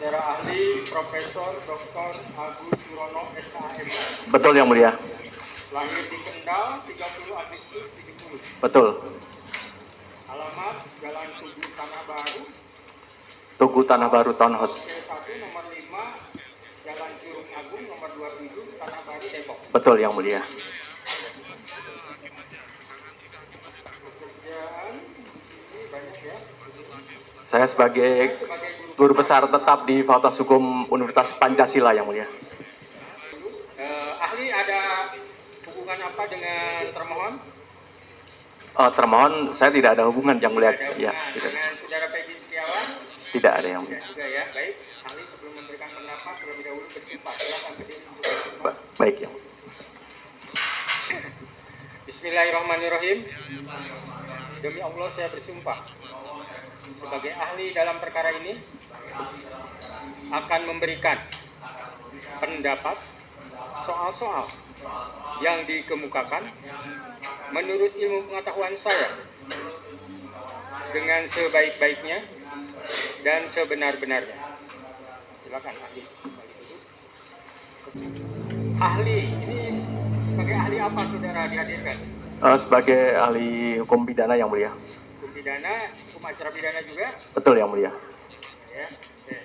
Saudara ahli Profesor Dr. Agus Surono SHM. Betul yang mulia. Lahir di Kendal 30 Agustus 70. Betul. Alamat Jalan Tugu Tanah Baru. Tugu Tanah Baru Townhouse. C1 nomor 5 Jalan Curug Agung nomor 27 Tanah Baru Depok. Betul yang mulia. Pekerjaan ini banyak ya. Saya sebagai guru besar tetap di Fakultas Hukum Universitas Pancasila yang mulia. Ahli ada hubungan apa dengan termohon? Termohon saya tidak ada hubungan yang mulia. Ada Ya, hubungan tidak. dengan saudara Peggy Setiawan? Tidak ada yang mulia. Tidak juga ya. Baik, ahli sebelum memberikan pendapat terlebih dahulu bersumpah. Silakan berdiri untuk bersumpah. Baik yang mulia. Bismillahirrahmanirrahim. Demi Allah saya bersumpah sebagai ahli dalam perkara ini akan memberikan pendapat soal-soal yang dikemukakan menurut ilmu pengetahuan saya dengan sebaik-baiknya dan sebenar-benarnya. Silakan ahli. Ahli, ini sebagai ahli apa saudara dihadirkan? Sebagai ahli hukum pidana yang mulia. Hukum pidana, hukum acara pidana juga? Betul yang mulia. Ya, oke.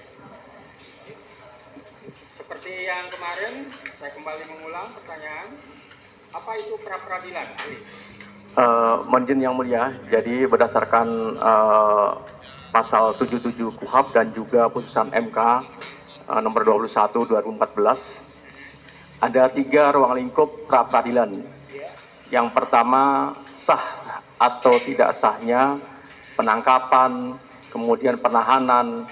Seperti yang kemarin, saya kembali mengulang pertanyaan. Apa itu pra-peradilan, ahli? Mohon yang mulia, jadi berdasarkan pasal 77 KUHP dan juga putusan MK nomor 21 2014, ada 3 ruang lingkup pra-peradilan. Yang pertama, sah atau tidak sahnya penangkapan, kemudian penahanan,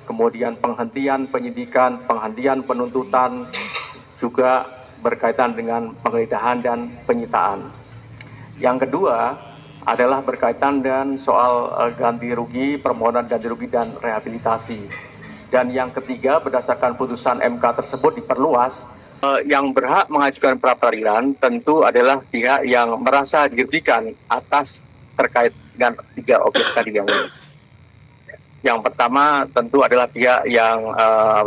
kemudian penghentian penyidikan, penghentian penuntutan, juga berkaitan dengan penggeledahan dan penyitaan. Yang kedua adalah berkaitan dengan soal ganti rugi, permohonan ganti rugi dan rehabilitasi. Dan yang ketiga, berdasarkan putusan MK tersebut diperluas, yang berhak mengajukan pra-peradilan tentu adalah pihak yang merasa dirugikan atas terkait dengan 3 objek tadi yang mulia. Yang pertama tentu adalah pihak yang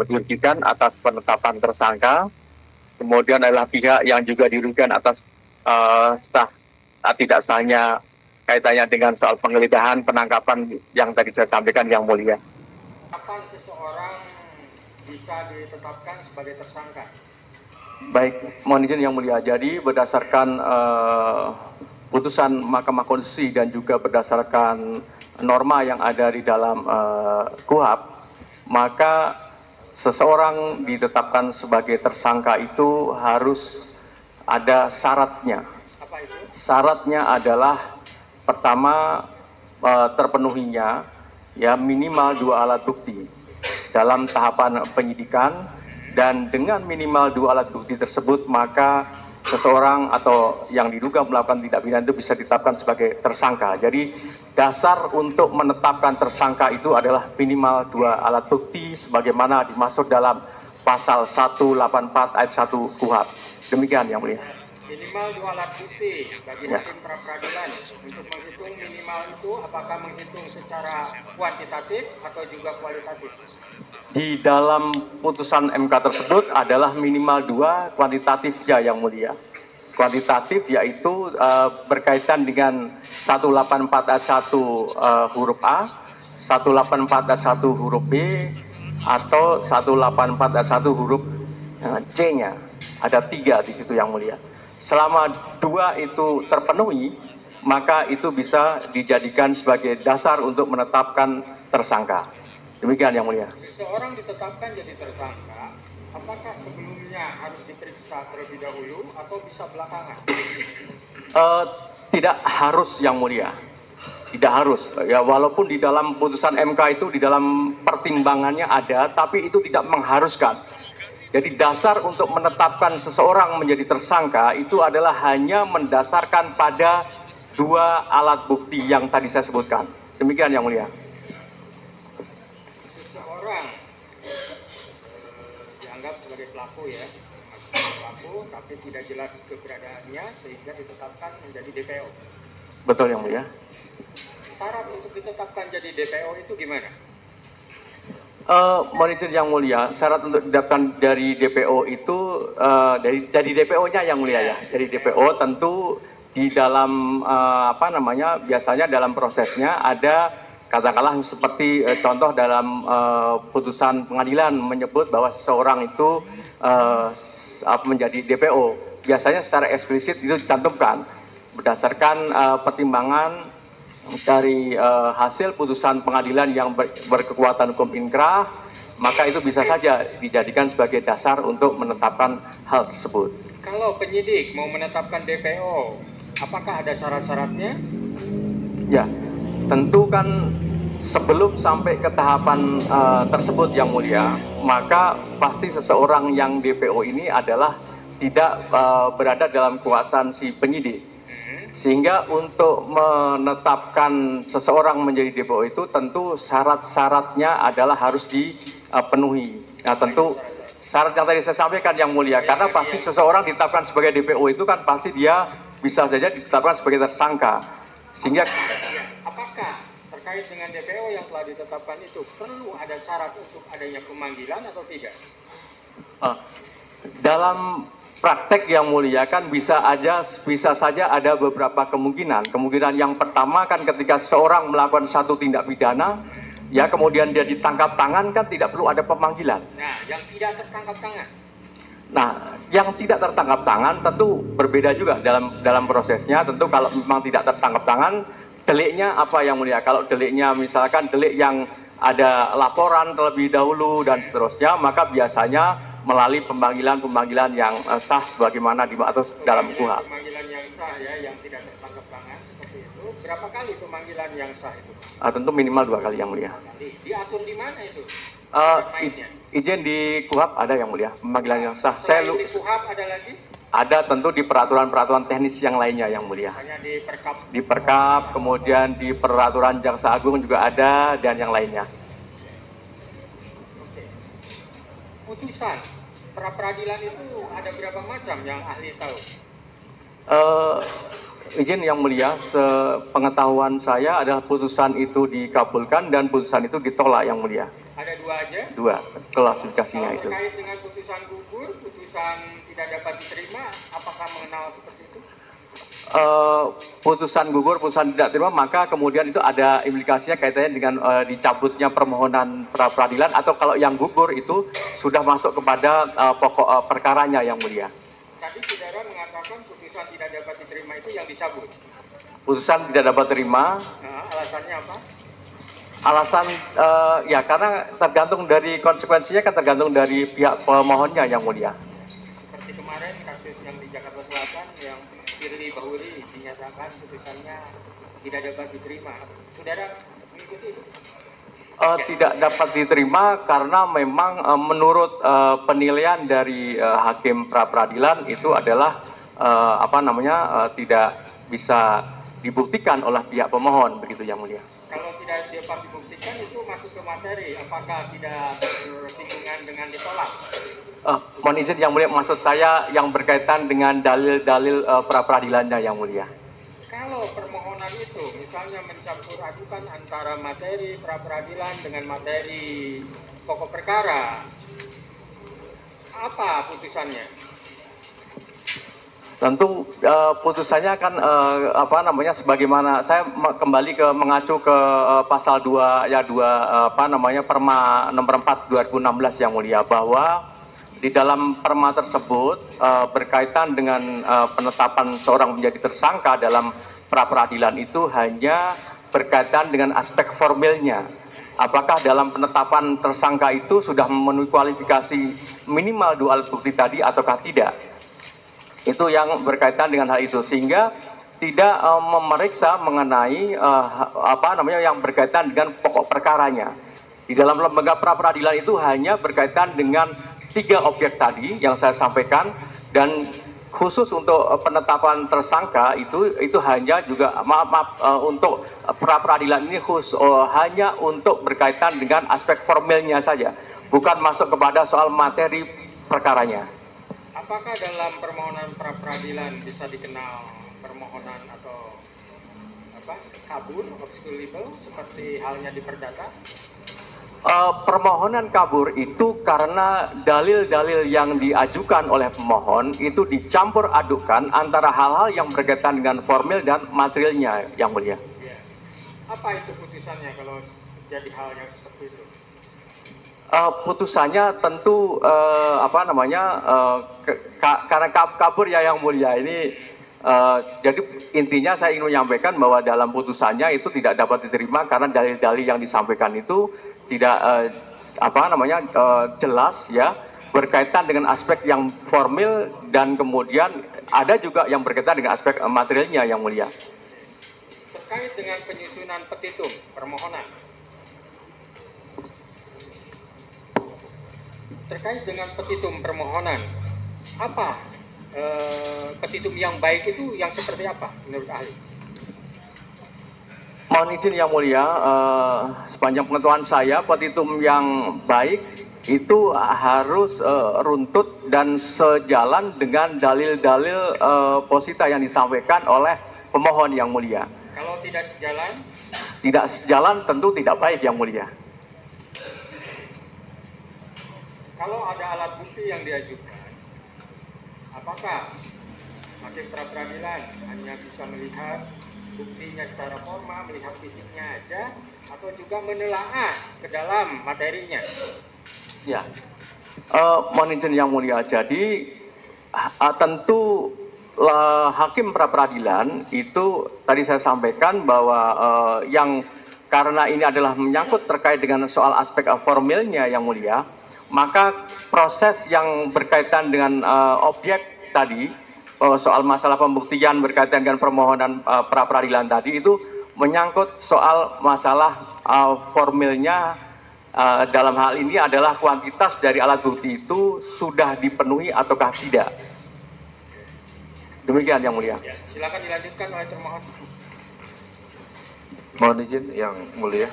dirugikan atas penetapan tersangka, kemudian adalah pihak yang juga dirugikan atas sah tidak sahnya kaitannya dengan soal penggeledahan, penangkapan yang tadi saya sampaikan yang mulia. Kapan seseorang bisa ditetapkan sebagai tersangka? Baik, mohon izin yang mulia. Jadi berdasarkan putusan Mahkamah Konstitusi dan juga berdasarkan norma yang ada di dalam KUHP, maka seseorang ditetapkan sebagai tersangka itu harus ada syaratnya. Apa itu? Syaratnya adalah pertama terpenuhinya ya minimal 2 alat bukti dalam tahapan penyidikan, dan dengan minimal 2 alat bukti tersebut maka seseorang atau yang diduga melakukan tindak pidana itu bisa ditetapkan sebagai tersangka. Jadi dasar untuk menetapkan tersangka itu adalah minimal 2 alat bukti sebagaimana dimaksud dalam pasal 184 ayat 1 KUHP. Demikian yang mulia. Minimal 2 alat bukti bagi Ya. hakim pra-peradilan. Untuk menghitung minimal itu apakah menghitung secara kuantitatif atau juga kualitatif? Di dalam putusan MK tersebut adalah minimal 2, kuantitatif ya yang mulia. Kuantitatif yaitu berkaitan dengan 184 ayat 1 huruf A, 184 ayat 1 huruf B, atau 184 ayat 1 huruf C-nya. Ada 3 di situ yang mulia. Selama 2 itu terpenuhi, maka itu bisa dijadikan sebagai dasar untuk menetapkan tersangka. Demikian yang mulia. Seseorang ditetapkan jadi tersangka, apakah sebelumnya harus diperiksa terlebih dahulu atau bisa belakangan? Tidak harus yang mulia. Tidak harus. Ya, walaupun di dalam putusan MK itu di dalam pertimbangannya ada, tapi itu tidak mengharuskan. Jadi dasar untuk menetapkan seseorang menjadi tersangka itu adalah hanya mendasarkan pada 2 alat bukti yang tadi saya sebutkan. Demikian yang mulia. Seseorang dianggap sebagai pelaku ya, pelaku tapi tidak jelas keberadaannya sehingga ditetapkan menjadi DPO. Betul yang mulia. Syarat untuk ditetapkan jadi DPO itu gimana? Mohon izin yang mulia, syarat untuk didapatkan dari DPO itu dari DPO-nya yang mulia ya. Dari DPO tentu di dalam biasanya dalam prosesnya ada katakanlah seperti contoh dalam putusan pengadilan menyebut bahwa seseorang itu menjadi DPO. Biasanya secara eksplisit itu dicantumkan berdasarkan pertimbangan dari hasil putusan pengadilan yang berkekuatan hukum inkrah, maka itu bisa saja dijadikan sebagai dasar untuk menetapkan hal tersebut. Kalau penyidik mau menetapkan DPO, apakah ada syarat-syaratnya? Ya, tentu kan sebelum sampai ke tahapan tersebut yang mulia, maka pasti seseorang yang DPO ini adalah tidak berada dalam kekuasaan si penyidik. Sehingga untuk menetapkan seseorang menjadi DPO itu tentu syarat-syaratnya adalah harus dipenuhi. Nah tentu syarat yang tadi saya sampaikan yang mulia, karena pasti seseorang ditetapkan sebagai DPO itu kan pasti dia bisa saja ditetapkan sebagai tersangka. Sehingga apakah terkait dengan DPO yang telah ditetapkan itu perlu ada syarat untuk adanya pemanggilan atau tidak? Dalam praktek yang mulia kan bisa saja ada beberapa kemungkinan. Kemungkinan yang pertama kan ketika seorang melakukan satu tindak pidana, ya kemudian dia ditangkap tangan kan tidak perlu ada pemanggilan. Nah, yang tidak tertangkap tangan. Nah, yang tidak tertangkap tangan tentu berbeda juga dalam prosesnya. Tentu kalau memang tidak tertangkap tangan, deliknya apa yang mulia? Kalau deliknya misalkan delik yang ada laporan terlebih dahulu dan seterusnya, maka biasanya melalui pemanggilan yang sah sebagaimana diatur dalam KUHP. Pemanggilan yang sah ya, yang tidak tertangkap tangan seperti itu. Berapa kali pemanggilan yang sah itu? Tentu minimal 2 kali yang mulia. Diatur di mana itu? Izin di KUHP ada yang mulia, pemanggilan yang sah. Di KUHP ada lagi? Ada tentu di peraturan-peraturan teknis yang lainnya yang mulia. Misalnya di Perkap, kemudian di peraturan Jaksa Agung juga ada dan yang lainnya. Putusan pra peradilan itu ada berapa macam yang ahli tahu? Izin yang mulia, sepengetahuan saya adalah putusan itu dikabulkan dan putusan itu ditolak yang mulia. Ada 2 aja? 2 klasifikasinya itu. Terkait dengan putusan gugur, putusan tidak dapat diterima, apakah mengenal seperti itu? Putusan gugur, putusan tidak terima, maka kemudian itu ada implikasinya kaitannya dengan dicabutnya permohonan pra peradilan, atau kalau yang gugur itu sudah masuk kepada pokok perkaranya yang mulia. Tadi saudara mengatakan putusan tidak dapat diterima itu yang dicabut. Putusan tidak dapat terima. Nah, alasannya apa? Alasan ya karena tergantung dari konsekuensinya, kan tergantung dari pihak pemohonnya yang mulia. Seperti kemarin kasus yang di Jakarta Selatan yang Firly Bahuri dinyatakan putusannya tidak dapat diterima. Saudara mengikuti itu? Tidak dapat diterima karena memang menurut penilaian dari hakim pra peradilan itu adalah tidak bisa dibuktikan oleh pihak pemohon, begitu yang mulia. Kalau tidak dapat dibuktikan itu masuk ke materi, apakah tidak bersinggungan dengan ditolak? Mohon izin yang mulia, maksud saya yang berkaitan dengan dalil-dalil pra peradilannya yang mulia. Kalau permohonan itu misalnya mencampur adukan antara materi pra peradilan dengan materi pokok perkara, apa putusannya? Tentu putusannya kan sebagaimana saya kembali mengacu ke pasal 2 Perma nomor 4 2016 yang mulia, bahwa di dalam perma tersebut berkaitan dengan penetapan seorang menjadi tersangka dalam pra peradilan itu hanya berkaitan dengan aspek formilnya. Apakah dalam penetapan tersangka itu sudah memenuhi kualifikasi minimal 2 alat bukti tadi ataukah tidak? Itu yang berkaitan dengan hal itu, sehingga tidak memeriksa mengenai yang berkaitan dengan pokok perkaranya. Di dalam lembaga pra peradilan itu hanya berkaitan dengan 3 objek tadi yang saya sampaikan, dan khusus untuk penetapan tersangka itu hanya juga untuk pra peradilan ini hanya untuk berkaitan dengan aspek formilnya saja, bukan masuk kepada soal materi perkaranya. Apakah dalam permohonan pra peradilan bisa dikenal permohonan atau kabur, obscurable, seperti halnya di perdata? Permohonan kabur itu karena dalil-dalil yang diajukan oleh pemohon itu dicampur adukan antara hal-hal yang berkaitan dengan formil dan materialnya, Yang Mulia. Ya. Apa itu putusannya kalau jadi hal yang seperti itu? Putusannya tentu karena kabur ya Yang Mulia ini. Jadi intinya saya ingin menyampaikan bahwa dalam putusannya itu tidak dapat diterima karena dalil-dalil yang disampaikan itu tidak jelas ya, berkaitan dengan aspek yang formil dan kemudian ada juga yang berkaitan dengan aspek materialnya, Yang Mulia. Terkait dengan penyusunan petitum permohonan, apa petitum yang baik itu yang seperti apa menurut ahli? Mohon izin Yang Mulia, sepanjang pengetahuan saya petitum yang baik itu harus runtut dan sejalan dengan dalil-dalil posita yang disampaikan oleh pemohon, Yang Mulia. Kalau tidak sejalan? Tidak sejalan tentu tidak baik, Yang Mulia. Kalau ada alat bukti yang diajukan, apakah hakim pra-peradilan hanya bisa melihat buktinya secara formal, melihat fisiknya aja, atau juga menelaah ke dalam materinya? Ya, mohon izin Yang Mulia. Jadi tentu hakim pra-peradilan itu tadi saya sampaikan bahwa yang karena ini adalah menyangkut terkait dengan soal aspek formilnya, Yang Mulia, maka proses yang berkaitan dengan objek tadi, soal masalah pembuktian berkaitan dengan permohonan pra-peradilan tadi itu menyangkut soal masalah formilnya. Dalam hal ini adalah kuantitas dari alat bukti itu sudah dipenuhi ataukah tidak. Demikian Yang Mulia. Ya, silakan dilanjutkan oleh termohon. Mohon izin Yang Mulia.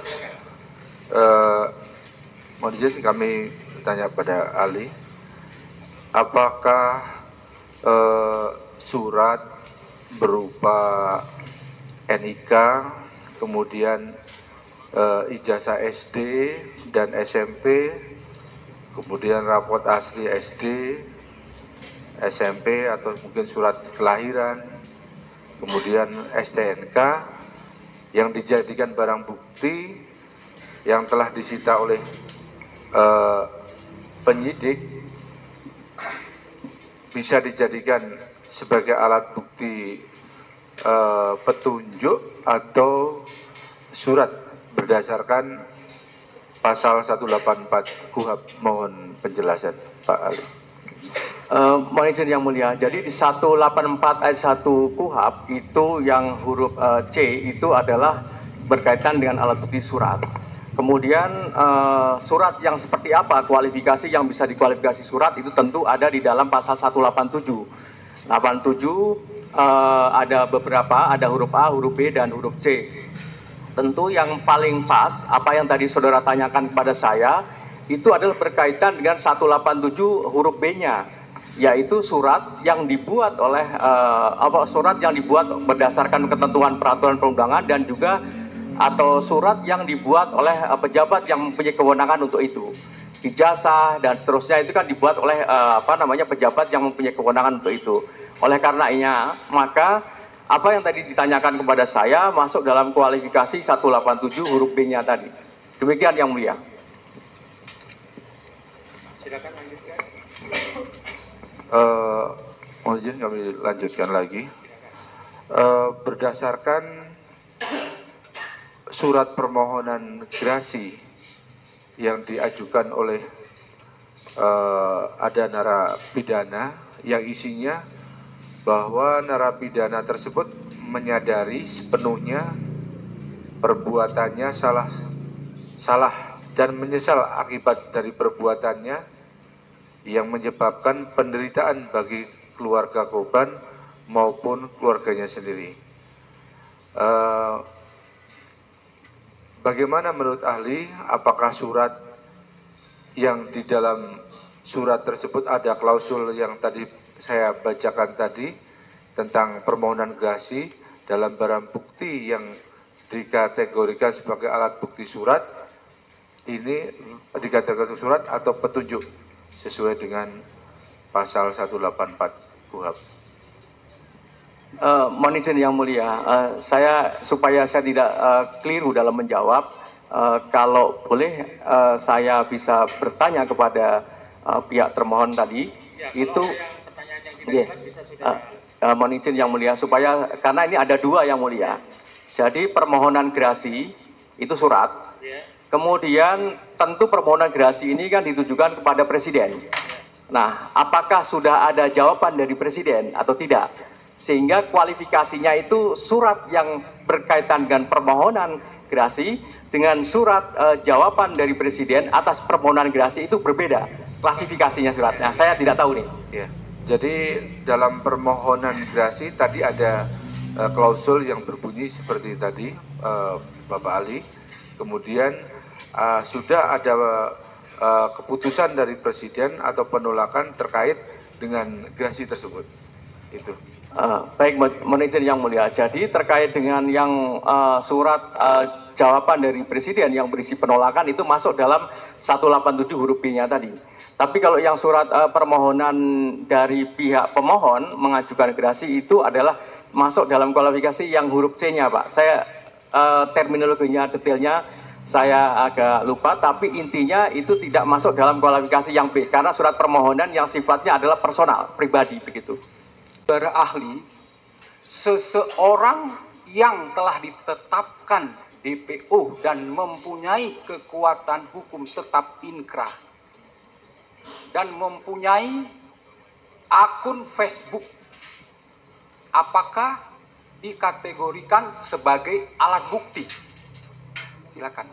Mohon izin kami bertanya pada ahli, apakah surat berupa NIK, kemudian ijazah SD dan SMP, kemudian raport asli SD, SMP atau mungkin surat kelahiran, kemudian STNK yang dijadikan barang bukti yang telah disita oleh penyidik bisa dijadikan sebagai alat bukti petunjuk atau surat berdasarkan pasal 184 KUHP. Mohon penjelasan Pak Ali. Mohon izin Yang Mulia, jadi di 184 ayat 1 KUHP itu yang huruf C itu adalah berkaitan dengan alat bukti surat. Kemudian surat yang seperti apa, kualifikasi yang bisa dikualifikasi surat itu tentu ada di dalam pasal 187. 87 ada beberapa, ada huruf A, huruf B, dan huruf C. Tentu yang paling pas, apa yang tadi saudara tanyakan kepada saya, itu adalah berkaitan dengan 187 huruf B-nya, yaitu surat yang dibuat oleh surat yang dibuat berdasarkan ketentuan peraturan perundangan dan juga atau surat yang dibuat oleh pejabat yang mempunyai kewenangan untuk itu. Ijazah dan seterusnya itu kan dibuat oleh pejabat yang mempunyai kewenangan untuk itu. Oleh karenanya, maka apa yang tadi ditanyakan kepada saya masuk dalam kualifikasi 187 huruf B-nya tadi. Demikian Yang Mulia. Silakan lanjutkan. Mohon izin kami lanjutkan lagi. Berdasarkan surat permohonan gerasi yang diajukan oleh ada narapidana yang isinya bahwa narapidana tersebut menyadari sepenuhnya perbuatannya salah dan menyesal akibat dari perbuatannya yang menyebabkan penderitaan bagi keluarga korban maupun keluarganya sendiri. Bagaimana menurut ahli, apakah surat yang di dalam surat tersebut ada klausul yang tadi saya bacakan tadi tentang permohonan gerasi dalam barang bukti yang dikategorikan sebagai alat bukti surat, ini dikatakan surat atau petunjuk sesuai dengan pasal 184 KUHP. Mohon izin yang mulia, supaya saya tidak keliru dalam menjawab, kalau boleh saya bisa bertanya kepada pihak termohon tadi, Ya, itu kalau ada pertanyaan yang tidak jelas bisa sudah. mohon izin yang mulia, karena ini ada dua yang mulia. Jadi permohonan gerasi itu surat, Ya. kemudian tentu permohonan gerasi ini kan ditujukan kepada Presiden. Nah, apakah sudah ada jawaban dari Presiden atau tidak? Sehingga kualifikasinya itu surat yang berkaitan dengan permohonan gerasi dengan surat jawaban dari Presiden atas permohonan gerasi itu berbeda klasifikasinya suratnya. Saya tidak tahu nih. Ya. Jadi dalam permohonan gerasi tadi ada klausul yang berbunyi seperti tadi, Bapak Ali. Kemudian sudah ada keputusan dari Presiden atau penolakan terkait dengan gerasi tersebut. Itu. Baik, mohon izin yang mulia. Jadi terkait dengan yang surat jawaban dari Presiden yang berisi penolakan itu masuk dalam 187 huruf B-nya tadi. Tapi kalau yang surat permohonan dari pihak pemohon mengajukan gerasi itu adalah masuk dalam kualifikasi yang huruf C-nya, Pak. Saya terminologinya detailnya saya agak lupa, tapi intinya itu tidak masuk dalam kualifikasi yang B karena surat permohonan yang sifatnya adalah personal, pribadi begitu. Saudara ahli, seseorang yang telah ditetapkan DPO dan mempunyai kekuatan hukum tetap inkrah dan mempunyai akun Facebook, apakah dikategorikan sebagai alat bukti? Silakan.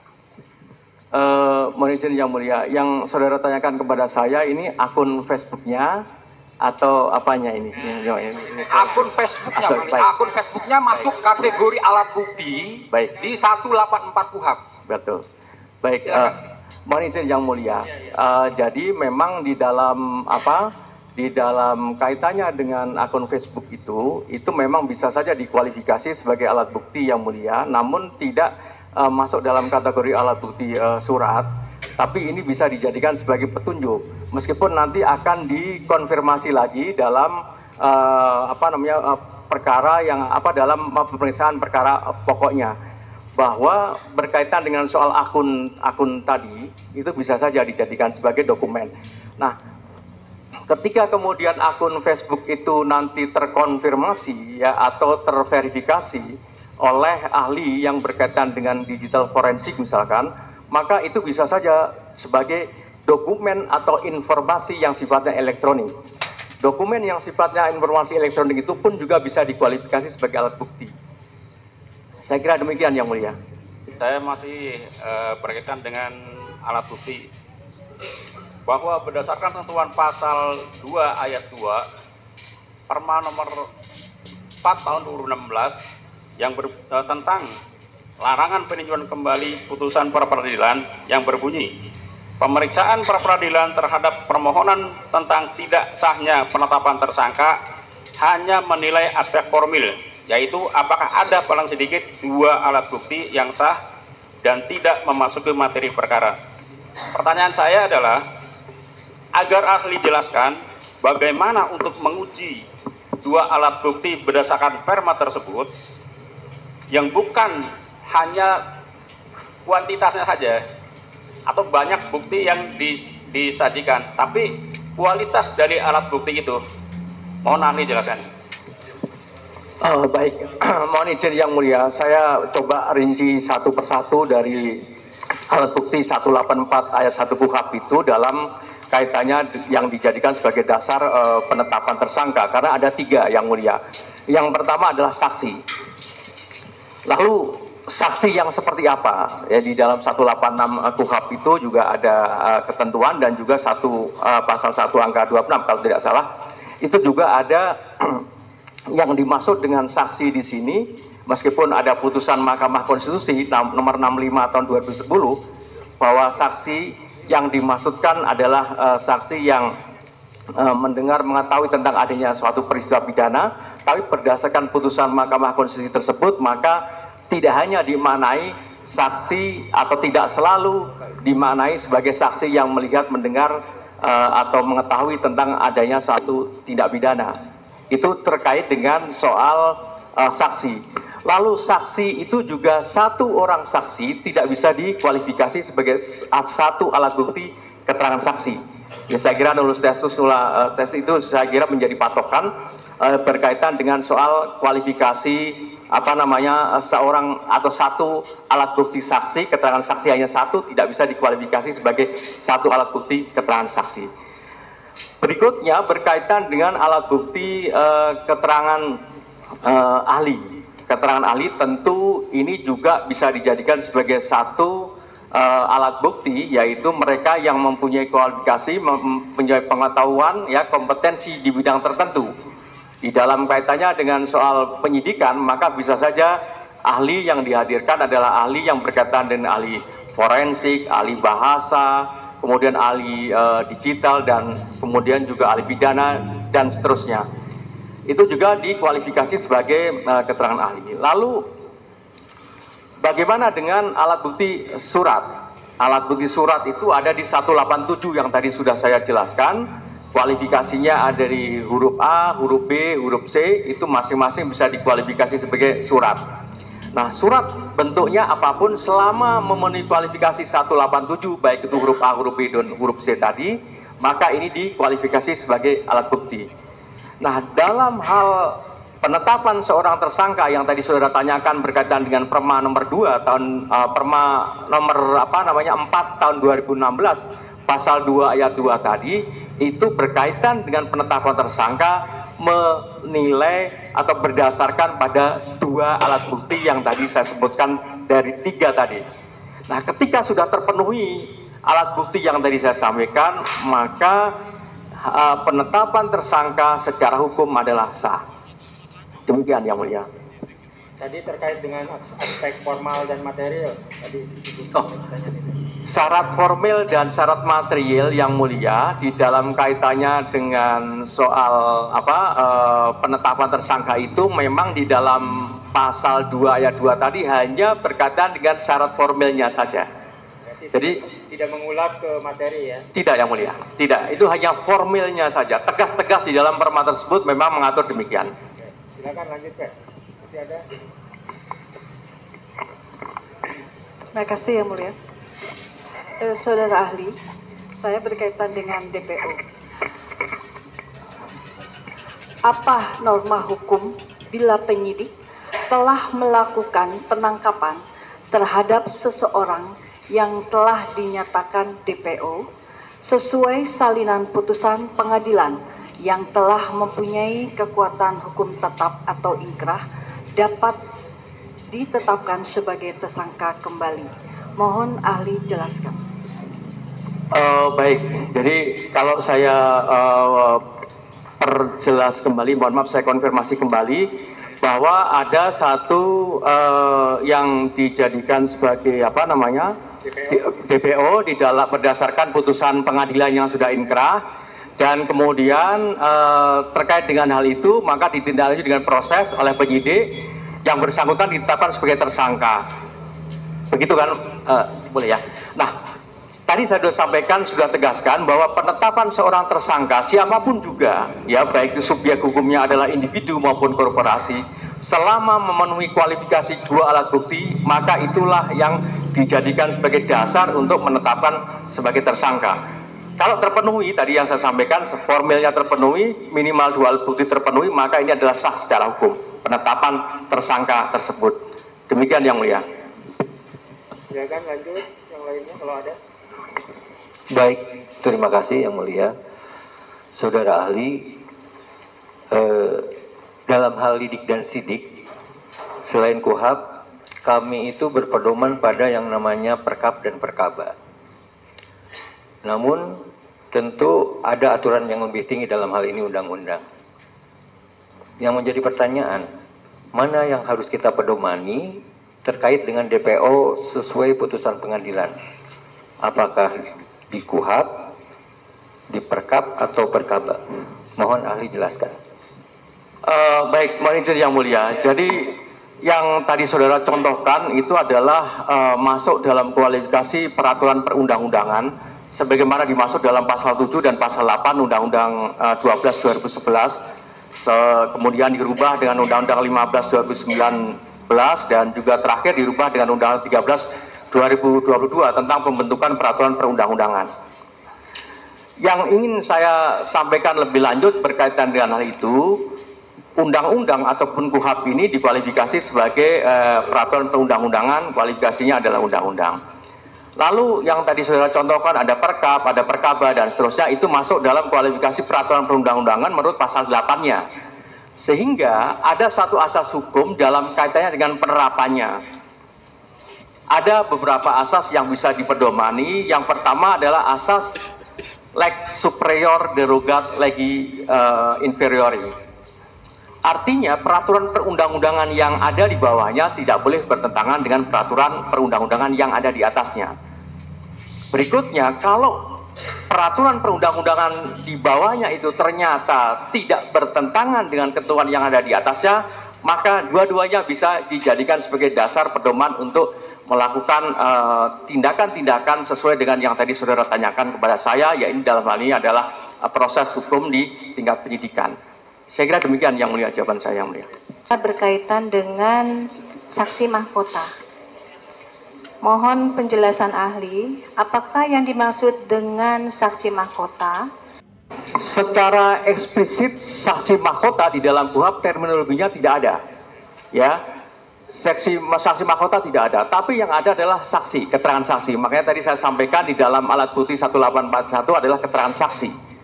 Mohon izin yang mulia, yang saudara tanyakan kepada saya ini akun Facebooknya atau apanya ini? Akun Facebooknya, akun Facebooknya masuk kategori alat bukti. Baik. Di 184 KUHP. Betul. Baik. Mohon izin yang mulia. Jadi memang di dalam kaitannya dengan akun Facebook itu memang bisa saja dikualifikasi sebagai alat bukti yang mulia, namun tidak masuk dalam kategori alat bukti surat. Tapi ini bisa dijadikan sebagai petunjuk, meskipun nanti akan dikonfirmasi lagi dalam perkara yang dalam pemeriksaan perkara pokoknya, bahwa berkaitan dengan soal akun tadi itu bisa saja dijadikan sebagai dokumen. Nah, ketika kemudian akun Facebook itu nanti terkonfirmasi ya atau terverifikasi oleh ahli yang berkaitan dengan digital forensik misalkan, maka itu bisa saja sebagai dokumen atau informasi yang sifatnya elektronik. Dokumen yang sifatnya informasi elektronik itu pun juga bisa dikualifikasi sebagai alat bukti. Saya kira demikian yang mulia. Saya masih berkaitan dengan alat bukti, bahwa berdasarkan ketentuan pasal 2 ayat 2 Perma nomor 4 tahun 2016 yang tentang larangan peninjauan kembali putusan pra peradilan yang berbunyi, pemeriksaan pra peradilan terhadap permohonan tentang tidak sahnya penetapan tersangka hanya menilai aspek formil, yaitu apakah ada paling sedikit 2 alat bukti yang sah dan tidak memasuki materi perkara. Pertanyaan saya adalah, agar ahli jelaskan bagaimana untuk menguji 2 alat bukti berdasarkan perma tersebut yang bukan hanya kuantitasnya saja atau banyak bukti yang disajikan, tapi kualitas dari alat bukti itu. Mohon ahli jelaskan. Baik, mohon izin yang mulia, saya coba rinci satu persatu dari alat bukti 184 ayat 1 KUHP itu dalam kaitannya yang dijadikan sebagai dasar penetapan tersangka, karena ada 3 yang mulia. Yang pertama adalah saksi. Lalu saksi yang seperti apa? Ya, di dalam 186 KUHP itu juga ada ketentuan, dan juga pasal 1 angka 26 kalau tidak salah. Itu juga ada yang dimaksud dengan saksi di sini, meskipun ada putusan Mahkamah Konstitusi nomor 65 tahun 2010 bahwa saksi yang dimaksudkan adalah saksi yang mendengar mengetahui tentang adanya suatu peristiwa pidana, tapi berdasarkan putusan Mahkamah Konstitusi tersebut maka tidak hanya dimaknai saksi atau tidak selalu dimaknai sebagai saksi yang melihat, mendengar, atau mengetahui tentang adanya suatu tindak pidana. Itu terkait dengan soal saksi. Lalu saksi itu juga satu orang saksi tidak bisa dikualifikasi sebagai satu alat bukti keterangan saksi. Ya, saya kira nullus testus nulla tes itu saya kira menjadi patokan berkaitan dengan soal kualifikasi seorang atau satu alat bukti saksi, keterangan saksi hanya satu, tidak bisa dikualifikasi sebagai satu alat bukti keterangan saksi. Berikutnya berkaitan dengan alat bukti keterangan ahli. Keterangan ahli tentu ini juga bisa dijadikan sebagai satu alat bukti, yaitu mereka yang mempunyai kualifikasi, mempunyai pengetahuan, ya, kompetensi di bidang tertentu. Di dalam kaitannya dengan soal penyidikan, maka bisa saja ahli yang dihadirkan adalah ahli yang berkaitan dengan ahli forensik, ahli bahasa, kemudian ahli digital, dan kemudian juga ahli pidana, dan seterusnya. Itu juga dikualifikasi sebagai keterangan ahli. Lalu bagaimana dengan alat bukti surat? Alat bukti surat itu ada di 187 yang tadi sudah saya jelaskan. Kualifikasinya ada di huruf A, huruf B, huruf C, itu masing-masing bisa dikualifikasi sebagai surat. Nah, surat bentuknya apapun selama memenuhi kualifikasi 187, baik itu huruf A, huruf B, dan huruf C tadi, maka ini dikualifikasi sebagai alat bukti. Nah, dalam hal penetapan seorang tersangka yang tadi saudara tanyakan berkaitan dengan Perma nomor 2 tahun Perma nomor 4 tahun 2016 pasal 2 ayat 2 tadi, itu berkaitan dengan penetapan tersangka menilai atau berdasarkan pada 2 alat bukti yang tadi saya sebutkan dari 3 tadi. Nah, ketika sudah terpenuhi alat bukti yang tadi saya sampaikan, maka penetapan tersangka secara hukum adalah sah. Demikian yang mulia. Tadi terkait dengan aspek formal dan material. Syarat formil dan syarat material yang mulia di dalam kaitannya dengan soal penetapan tersangka itu memang di dalam pasal 2 ayat 2 tadi hanya berkaitan dengan syarat formilnya saja. Jadi tidak mengulas ke materi, ya? Tidak, yang mulia. Tidak, itu hanya formilnya saja. Tegas-tegas di dalam perma tersebut memang mengatur demikian. Oke. Silakan lanjut, Pak. Masih ada? Terima kasih yang mulia. Saudara ahli, saya berkaitan dengan DPO. Apa norma hukum bila penyidik telah melakukan penangkapan terhadap seseorang yang telah dinyatakan DPO sesuai salinan putusan pengadilan yang telah mempunyai kekuatan hukum tetap atau inkrah dapat ditetapkan sebagai tersangka kembali? Mohon ahli jelaskan. Baik, jadi kalau saya perjelas kembali, mohon maaf saya konfirmasi kembali bahwa ada satu yang dijadikan sebagai DPO di dalam berdasarkan putusan pengadilan yang sudah inkrah, dan kemudian terkait dengan hal itu maka ditindaklanjuti dengan proses oleh penyidik yang bersangkutan ditetapkan sebagai tersangka. Begitu kan, boleh ya? Nah, tadi saya sudah sampaikan, sudah tegaskan bahwa penetapan seorang tersangka siapapun juga, ya baik itu subjek hukumnya adalah individu maupun korporasi, selama memenuhi kualifikasi 2 alat bukti, maka itulah yang dijadikan sebagai dasar untuk menetapkan sebagai tersangka. Kalau terpenuhi tadi yang saya sampaikan, formilnya terpenuhi, minimal 2 alat bukti terpenuhi, maka ini adalah sah secara hukum penetapan tersangka tersebut. Demikian yang mulia. Silakan lanjut yang lainnya kalau ada. Baik, terima kasih yang mulia. Saudara ahli, dalam hal lidik dan sidik, selain KUHAP, kami itu berpedoman pada yang namanya perkap dan perkaba. Namun, tentu ada aturan yang lebih tinggi dalam hal ini undang-undang. Yang menjadi pertanyaan, mana yang harus kita pedomani terkait dengan DPO sesuai putusan pengadilan? Apakah di KUHAP, di perkap, atau perkaba? Mohon ahli jelaskan. Baik, mohon izin yang mulia. Jadi yang tadi saudara contohkan itu adalah masuk dalam kualifikasi peraturan perundang-undangan sebagaimana dimaksud dalam pasal 7 dan pasal 8 Undang-Undang 12 2011, kemudian dirubah dengan Undang-Undang 15 2019 dan juga terakhir dirubah dengan Undang-Undang 13 2022 tentang pembentukan peraturan perundang-undangan. Yang ingin saya sampaikan lebih lanjut berkaitan dengan hal itu, undang-undang ataupun KUHP ini dikualifikasi sebagai peraturan perundang-undangan, kualifikasinya adalah undang-undang. Lalu yang tadi saudara contohkan ada perkap, ada perkaba dan seterusnya, itu masuk dalam kualifikasi peraturan perundang-undangan menurut pasal 8-nya. Sehingga ada satu asas hukum dalam kaitannya dengan penerapannya. Ada beberapa asas yang bisa dipedomani. Yang pertama adalah asas lex superior derogat legi inferiori. Artinya peraturan perundang-undangan yang ada di bawahnya tidak boleh bertentangan dengan peraturan perundang-undangan yang ada di atasnya. Berikutnya, kalau peraturan perundang-undangan di bawahnya itu ternyata tidak bertentangan dengan ketentuan yang ada di atasnya, maka dua-duanya bisa dijadikan sebagai dasar pedoman untuk melakukan tindakan-tindakan sesuai dengan yang tadi saudara tanyakan kepada saya, yaitu dalam hal ini adalah proses hukum di tingkat penyidikan. Saya kira demikian yang mulia jawaban saya, yang mulia. Berkaitan dengan saksi mahkota. Mohon penjelasan ahli, apakah yang dimaksud dengan saksi mahkota? Secara eksplisit saksi mahkota di dalam KUHP terminologinya tidak ada. Ya. Saksi mahkota tidak ada, tapi yang ada adalah saksi, keterangan saksi. Makanya tadi saya sampaikan di dalam alat bukti 1841 adalah keterangan saksi.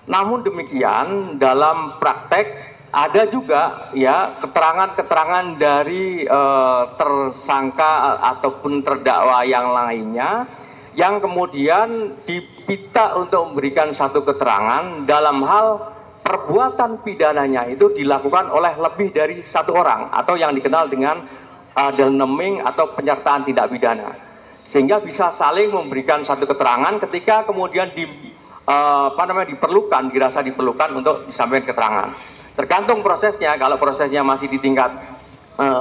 Namun demikian dalam praktek ada juga ya keterangan-keterangan dari tersangka ataupun terdakwa yang lainnya yang kemudian diminta untuk memberikan satu keterangan dalam hal perbuatan pidananya itu dilakukan oleh lebih dari satu orang atau yang dikenal dengan naming atau penyertaan tindak pidana, sehingga bisa saling memberikan satu keterangan ketika kemudian dirasa diperlukan untuk disampaikan keterangan. Tergantung prosesnya. Kalau prosesnya masih di tingkat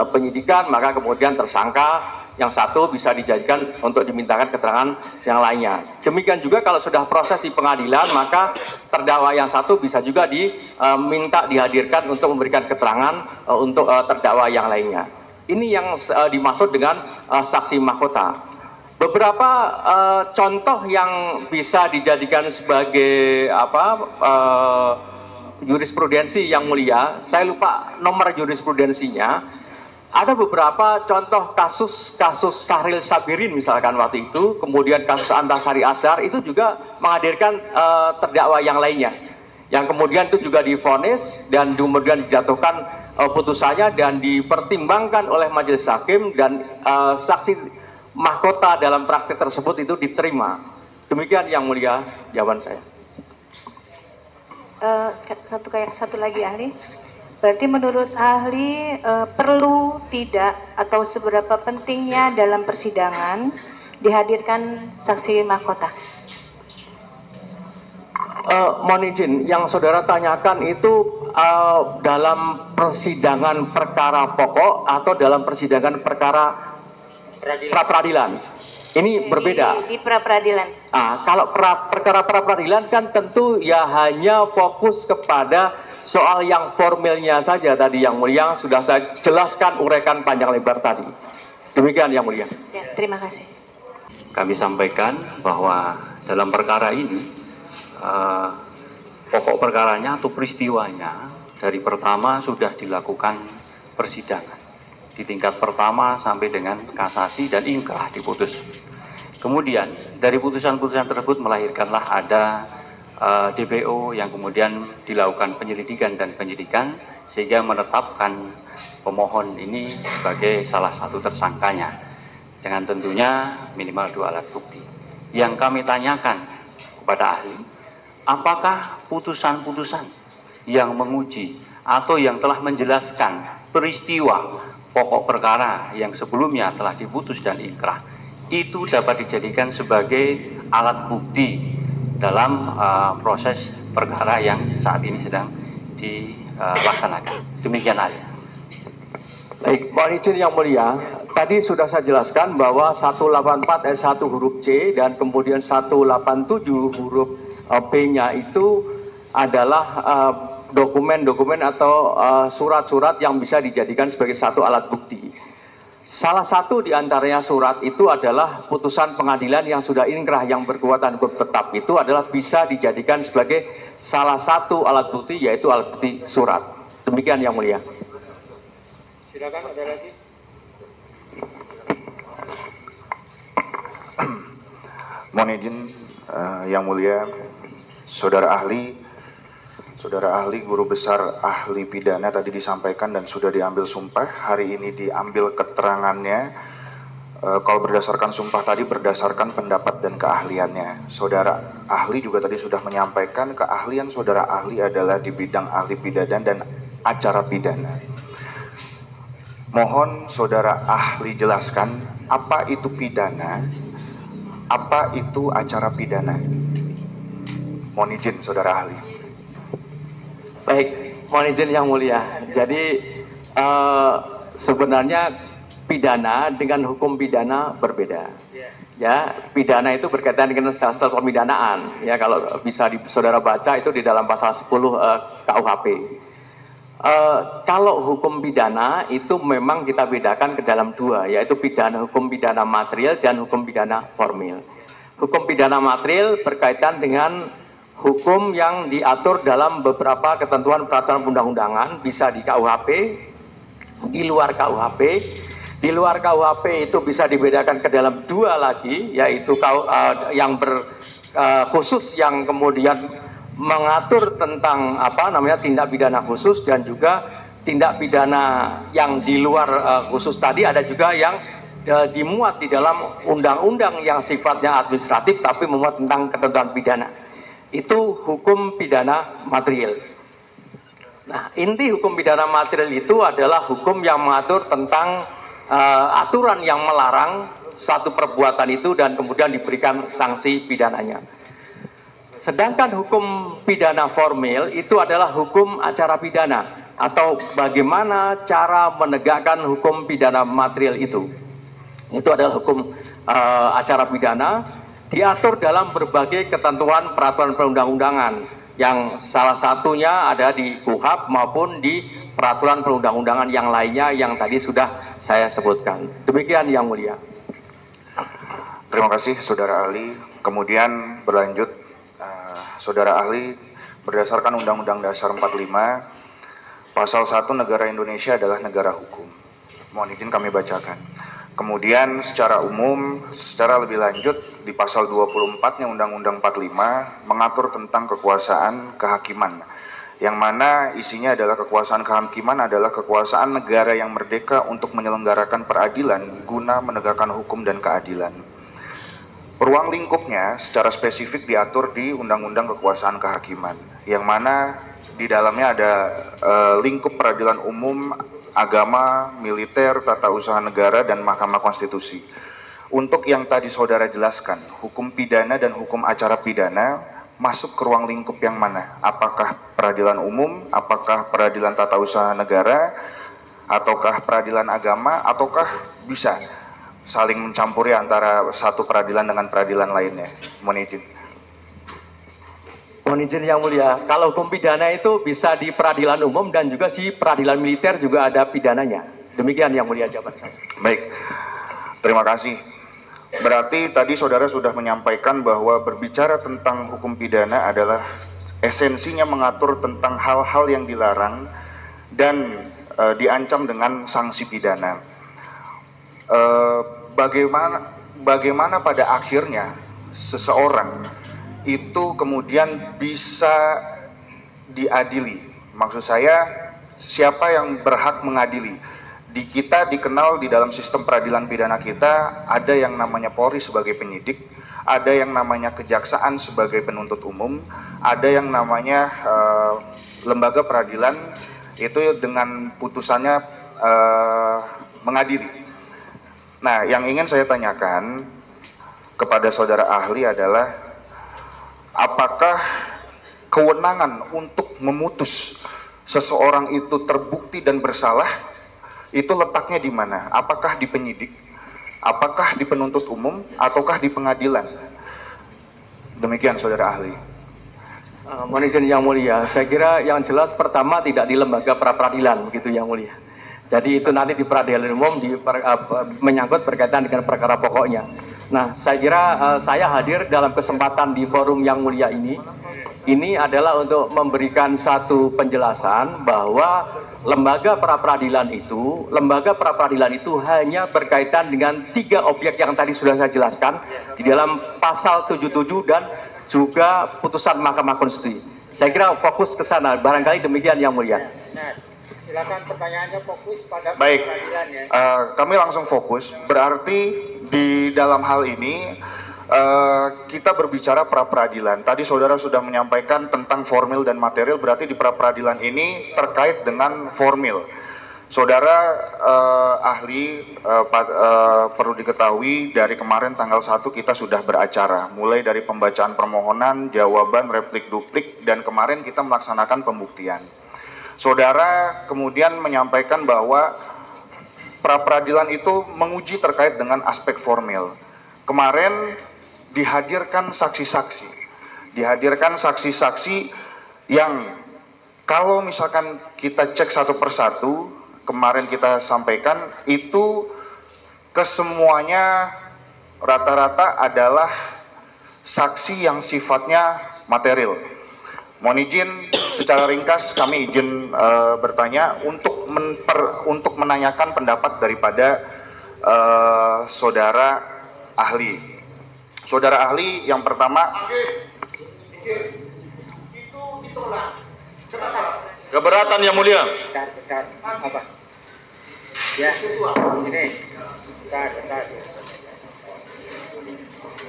penyidikan, maka kemudian tersangka yang satu bisa dijadikan untuk dimintakan keterangan yang lainnya. Demikian juga kalau sudah proses di pengadilan, maka terdakwa yang satu bisa juga diminta dihadirkan untuk memberikan keterangan untuk terdakwa yang lainnya. Ini yang dimaksud dengan saksi mahkota. Beberapa contoh yang bisa dijadikan sebagai jurisprudensi yang mulia, saya lupa nomor jurisprudensinya. Ada beberapa contoh kasus Syahril Sabirin misalkan waktu itu, kemudian kasus Antasari Azhar itu juga menghadirkan terdakwa yang lainnya, yang kemudian itu juga divonis dan kemudian dijatuhkan putusannya dan dipertimbangkan oleh majelis hakim dan saksi mahkota dalam praktik tersebut itu diterima. Demikian yang mulia jawaban saya. Satu lagi ahli. Berarti menurut ahli perlu tidak atau seberapa pentingnya dalam persidangan dihadirkan saksi mahkota? Mohon izin, yang saudara tanyakan itu dalam persidangan perkara pokok atau dalam persidangan perkara pra-peradilan? Ini berbeda. Di pra-peradilan. Kalau perkara pra-peradilan kan tentu ya hanya fokus kepada soal yang formilnya saja tadi yang mulia sudah saya jelaskan, uraikan panjang lebar tadi. Demikian yang mulia. Ya, terima kasih. Kami sampaikan bahwa dalam perkara ini pokok perkaranya atau peristiwanya dari pertama sudah dilakukan persidangan di tingkat pertama sampai dengan kasasi dan ingkrah diputus. Kemudian dari putusan-putusan tersebut melahirkanlah ada DPO yang kemudian dilakukan penyelidikan dan penyidikan sehingga menetapkan pemohon ini sebagai salah satu tersangkanya dengan tentunya minimal 2 alat bukti. Yang kami tanyakan kepada ahli, apakah putusan-putusan yang menguji atau yang telah menjelaskan peristiwa pokok perkara yang sebelumnya telah diputus dan ingkrah itu dapat dijadikan sebagai alat bukti dalam proses perkara yang saat ini sedang dilaksanakan. Demikian ahli. Baik, mohon izin yang mulia, tadi sudah saya jelaskan bahwa 184 ayat 1 huruf C dan kemudian 187 huruf B-nya itu adalah dokumen-dokumen atau surat-surat yang bisa dijadikan sebagai satu alat bukti. Salah satu di antaranya surat itu adalah putusan pengadilan yang sudah inkrah yang berkekuatan hukum tetap, itu adalah bisa dijadikan sebagai salah satu alat bukti, yaitu alat bukti surat. Demikian yang mulia. Silakan, ada lagi. Mohon izin yang mulia, saudara ahli guru besar ahli pidana tadi disampaikan dan sudah diambil sumpah. Hari ini diambil keterangannya. Kalau berdasarkan sumpah tadi berdasarkan pendapat dan keahliannya. Saudara ahli juga tadi sudah menyampaikan keahlian saudara ahli adalah di bidang ahli pidana dan acara pidana. Mohon saudara ahli jelaskan apa itu pidana, apa itu acara pidana. Mohon izin saudara ahli. Baik, mohon izin yang mulia. Jadi sebenarnya pidana dengan hukum pidana berbeda. Ya, pidana itu berkaitan dengan sel-sel pemidanaan. Ya, kalau bisa saudara baca itu di dalam pasal 10 KUHP. Kalau hukum pidana itu memang kita bedakan ke dalam dua, yaitu hukum pidana material dan hukum pidana formil. Hukum pidana material berkaitan dengan hukum yang diatur dalam beberapa ketentuan peraturan undang-undangan, bisa di KUHP, di luar KUHP. Di luar KUHP itu bisa dibedakan ke dalam dua lagi, yaitu yang khusus yang kemudian mengatur tentang tindak pidana khusus, dan juga tindak pidana yang di luar khusus tadi ada juga yang dimuat di dalam undang-undang yang sifatnya administratif tapi memuat tentang ketentuan pidana. Itu hukum pidana material. Nah, inti hukum pidana material itu adalah hukum yang mengatur tentang aturan yang melarang satu perbuatan itu dan kemudian diberikan sanksi pidananya. Sedangkan hukum pidana formil itu adalah hukum acara pidana atau bagaimana cara menegakkan hukum pidana material itu. Itu adalah hukum acara pidana, diatur dalam berbagai ketentuan peraturan perundang-undangan yang salah satunya ada di KUHP maupun di peraturan perundang-undangan yang lainnya yang tadi sudah saya sebutkan. Demikian yang mulia. Terima kasih saudara ahli. Kemudian berlanjut saudara ahli, berdasarkan Undang-Undang Dasar 45, Pasal 1 negara Indonesia adalah negara hukum. Mohon izin kami bacakan. Kemudian secara umum, secara lebih lanjut di Pasal 24-nya Undang-Undang 45 mengatur tentang kekuasaan kehakiman, yang mana isinya adalah kekuasaan kehakiman adalah kekuasaan negara yang merdeka untuk menyelenggarakan peradilan guna menegakkan hukum dan keadilan. Ruang lingkupnya secara spesifik diatur di Undang-Undang Kekuasaan Kehakiman, yang mana di dalamnya ada lingkup peradilan umum, agama, militer, tata usaha negara, dan Mahkamah Konstitusi. Untuk yang tadi saudara jelaskan, hukum pidana dan hukum acara pidana masuk ke ruang lingkup yang mana? Apakah peradilan umum, apakah peradilan tata usaha negara, ataukah peradilan agama, ataukah bisa saling mencampuri antara satu peradilan dengan peradilan lainnya? Mohon izin. Mohon izin yang mulia, kalau hukum pidana itu bisa di peradilan umum dan juga di peradilan militer juga ada pidananya. Demikian yang mulia jawaban saya. Baik, terima kasih. Berarti tadi saudara sudah menyampaikan bahwa berbicara tentang hukum pidana adalah esensinya mengatur tentang hal-hal yang dilarang dan diancam dengan sanksi pidana. Bagaimana pada akhirnya seseorang itu kemudian bisa diadili? Maksud saya, siapa yang berhak mengadili? Di kita dikenal di dalam sistem peradilan pidana kita ada yang namanya Polri sebagai penyidik, ada yang namanya kejaksaan sebagai penuntut umum, ada yang namanya lembaga peradilan itu dengan putusannya mengadili. Nah, yang ingin saya tanyakan kepada saudara ahli adalah apakah kewenangan untuk memutus seseorang itu terbukti dan bersalah itu letaknya di mana? Apakah di penyidik, apakah di penuntut umum, ataukah di pengadilan? Demikian saudara ahli. Mohon izin yang mulia, saya kira yang jelas pertama tidak di lembaga pra peradilan begitu yang mulia. Jadi itu nanti di peradilan umum menyangkut berkaitan dengan perkara pokoknya. Nah, saya kira saya hadir dalam kesempatan di forum yang mulia ini adalah untuk memberikan satu penjelasan bahwa lembaga pra peradilan itu hanya berkaitan dengan 3 objek yang tadi sudah saya jelaskan di dalam pasal 77 dan juga putusan Mahkamah Konstitusi. Saya kira fokus ke sana, barangkali demikian yang mulia. Nah, silakan pertanyaannya fokus pada baik, peradilan ya. Kami langsung fokus, berarti di dalam hal ini kita berbicara pra peradilan. Tadi saudara sudah menyampaikan tentang formil dan material, berarti di pra peradilan ini terkait dengan formil. Saudara ahli perlu diketahui dari kemarin tanggal 1 kita sudah beracara, mulai dari pembacaan permohonan, jawaban, replik duplik, dan kemarin kita melaksanakan pembuktian. Saudara kemudian menyampaikan bahwa pra peradilan itu menguji terkait dengan aspek formil. Kemarin dihadirkan saksi-saksi yang kalau misalkan kita cek satu persatu, kemarin kita sampaikan itu kesemuanya rata-rata adalah saksi yang sifatnya material. Mohon izin secara ringkas kami izin bertanya untuk menanyakan pendapat daripada saudara ahli. Saudara ahli yang pertama, itu ditolak. Kenapa? Keberatan yang mulia. Bentar. Apa? Ya, ini. Bentar.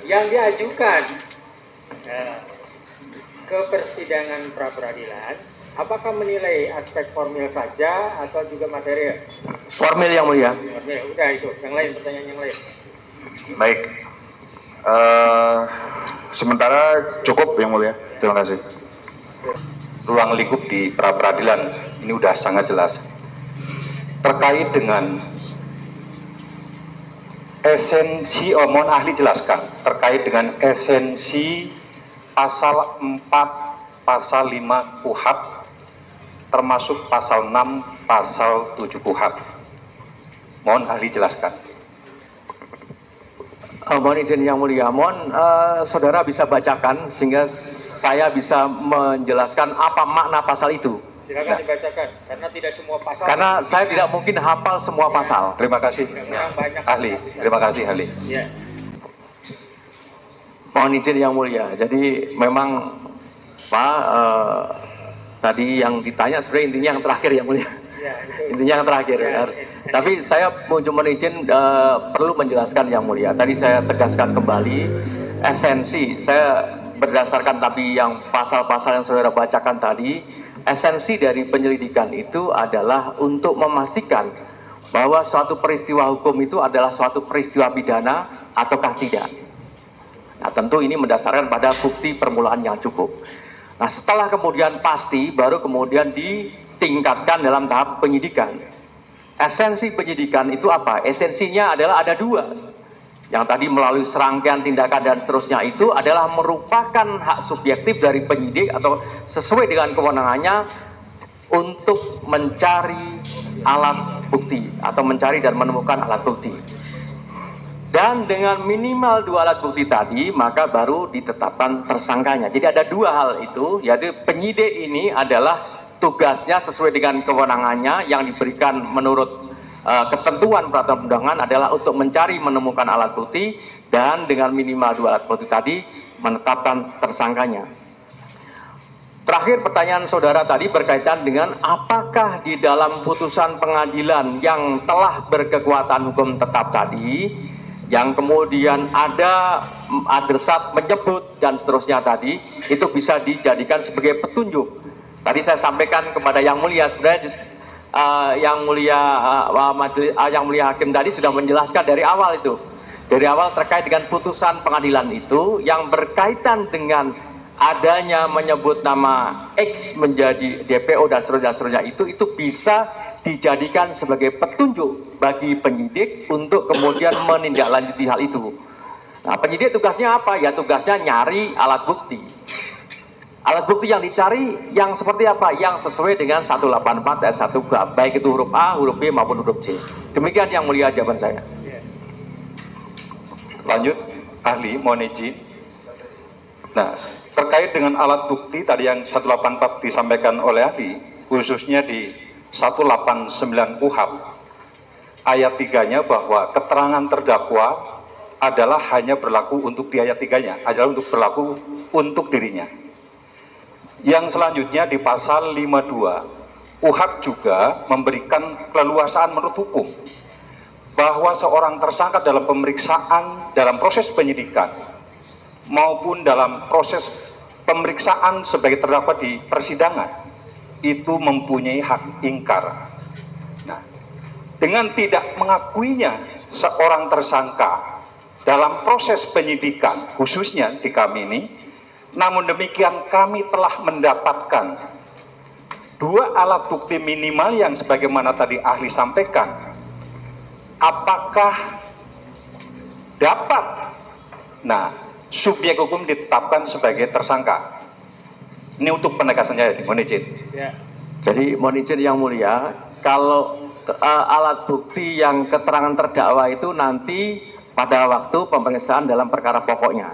Yang diajukan ke persidangan pra peradilan, apakah menilai aspek formil saja atau juga material? Formil yang mulia. Formil, udah itu. Yang lain, pertanyaan yang lain. Baik. Sementara cukup yang mulia. Terima kasih. Ruang lingkup di pra peradilan ini udah sangat jelas terkait dengan esensi, mohon ahli jelaskan terkait dengan esensi pasal 4, pasal 5 KUHP termasuk pasal 6, pasal 7 KUHP. Mohon ahli jelaskan. Mohon izin yang mulia, saudara bisa bacakan sehingga saya bisa menjelaskan apa makna pasal itu. Silakan dibacakan, karena tidak semua pasal. Karena saya tidak mungkin hafal semua pasal. Terima kasih, ahli. Terima kasih, ahli. Ya. Mohon izin yang mulia. Jadi memang Pak tadi yang ditanya sebenarnya intinya yang terakhir yang mulia. Ya, intinya yang terakhir harus. Tapi saya cuma izin perlu menjelaskan yang mulia. Tadi saya tegaskan kembali esensi. Saya berdasarkan tadi yang pasal-pasal yang saudara bacakan tadi, esensi dari penyelidikan itu adalah untuk memastikan bahwa suatu peristiwa hukum itu adalah suatu peristiwa pidana ataukah tidak. Nah, tentu ini mendasarkan pada bukti permulaan yang cukup. Nah, setelah kemudian pasti, baru kemudian ditingkatkan dalam tahap penyidikan. Esensi penyidikan itu apa? Esensinya adalah ada 2. Yang tadi melalui serangkaian tindakan dan seterusnya itu adalah merupakan hak subjektif dari penyidik atau sesuai dengan kewenangannya untuk mencari alat bukti atau mencari dan menemukan alat bukti. Dan dengan minimal 2 alat bukti tadi, maka baru ditetapkan tersangkanya. Jadi ada 2 hal itu, yaitu penyidik ini adalah tugasnya sesuai dengan kewenangannya yang diberikan menurut ketentuan peraturan undangan adalah untuk mencari menemukan alat bukti dan dengan minimal 2 alat bukti tadi menetapkan tersangkanya. Terakhir pertanyaan saudara tadi berkaitan dengan apakah di dalam putusan pengadilan yang telah berkekuatan hukum tetap tadi yang kemudian ada adresat menyebut dan seterusnya tadi itu bisa dijadikan sebagai petunjuk. Tadi saya sampaikan kepada yang mulia sebenarnya yang mulia hakim tadi sudah menjelaskan dari awal itu. Dari awal terkait dengan putusan pengadilan itu yang berkaitan dengan adanya menyebut nama X menjadi DPO dan seterusnya itu bisa dijadikan sebagai petunjuk bagi penyidik untuk kemudian menindaklanjuti hal itu. Nah, penyidik tugasnya apa? Ya tugasnya nyari alat bukti. Alat bukti yang dicari yang seperti apa? Yang sesuai dengan 184 ayat 1 KUHP, baik itu huruf A, huruf B maupun huruf C. Demikian yang mulia jawaban saya. Lanjut, ahli, mohon izin. Nah, terkait dengan alat bukti tadi yang 184 disampaikan oleh ahli, khususnya di 189 KUHP, ayat 3-nya bahwa keterangan terdakwa adalah hanya berlaku untuk di ayat 3-nya, adalah untuk berlaku untuk dirinya. Yang selanjutnya di pasal 52, KUHP juga memberikan keleluasaan menurut hukum bahwa seorang tersangka dalam pemeriksaan, dalam proses penyidikan maupun dalam proses pemeriksaan sebagai terdakwa di persidangan itu mempunyai hak ingkar. Nah, dengan tidak mengakuinya seorang tersangka dalam proses penyidikan, khususnya di kami ini, namun demikian kami telah mendapatkan 2 alat bukti minimal yang sebagaimana tadi ahli sampaikan. Apakah dapat, nah, subjek hukum ditetapkan sebagai tersangka? Ini untuk penegasannya, mohon izin. Ya. Jadi mohon izin yang mulia, kalau alat bukti yang keterangan terdakwa itu nanti pada waktu pemeriksaan dalam perkara pokoknya.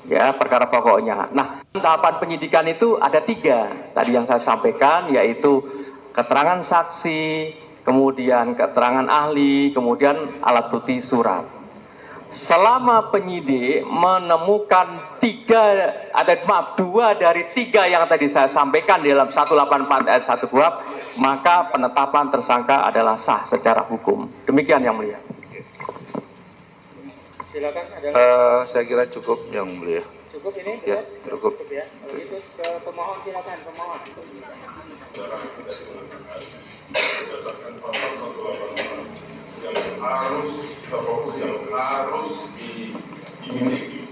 Ya, perkara pokoknya. Nah, tahapan penyidikan itu ada 3. Tadi yang saya sampaikan, yaitu keterangan saksi, kemudian keterangan ahli, kemudian alat bukti surat. Selama penyidik menemukan 2 dari 3 yang tadi saya sampaikan di dalam 184 ayat 1 KUHP, maka penetapan tersangka adalah sah secara hukum. Demikian yang mulia. Silakan, ada Saya kira cukup yang mulia. cukup ini? Ya, cukup. Ya. Kalau gitu ke pemohon, silakan pemohon. Berdasarkan pasal 185 yang harus kita fokus, yang harus dimiliki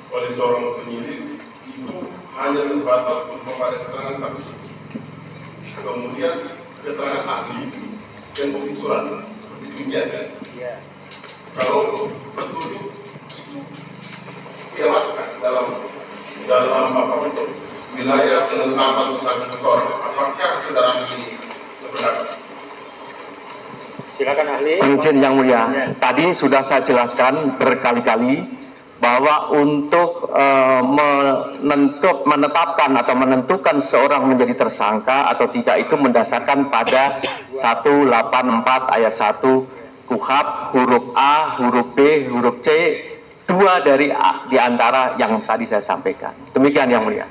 oleh seorang penyidik itu hanya terbatas untuk pada keterangan saksi, kemudian keterangan ahli dan bukti surat, seperti demikian kan? Ya. Kalau petunjuk itu dilakukan dalam apa bentuk wilayah penetapan tersangka seseorang, apakah saudara ini sebenarnya? Silakan ahli. Izin yang mulia, tadi sudah saya jelaskan berkali-kali bahwa untuk menetapkan atau menentukan seorang menjadi tersangka atau tidak itu mendasarkan pada 184 ayat 1 KUHP huruf A, huruf B, huruf C, 2 dari di antara yang tadi saya sampaikan. Demikian yang mulia.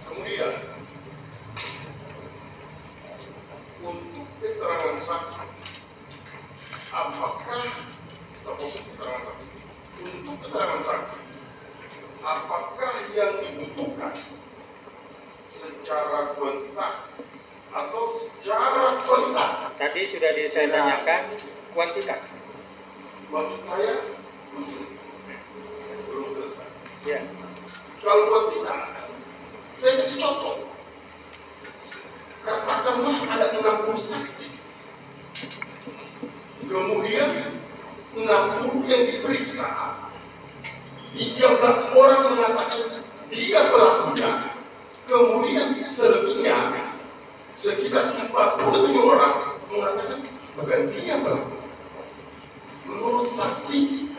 Kemudian untuk keterangan saksi, apakah kita fokus keterangan saksi? Untuk keterangan saksi, apakah yang dibutuhkan secara kuantitas atau secara kualitas? Tadi sudah saya tanyakan kuantitas. Maksud saya belum selesai. Ya. Kalau kuantitas, saya kasih contoh. Katakanlah ada 60 saksi. Kemudian 60 yang diperiksa. 13 orang mengatakan dia pelakunya. Kemudian selebihnya sekitar 47 orang mengatakan bukan dia pelaku. Menurut saksi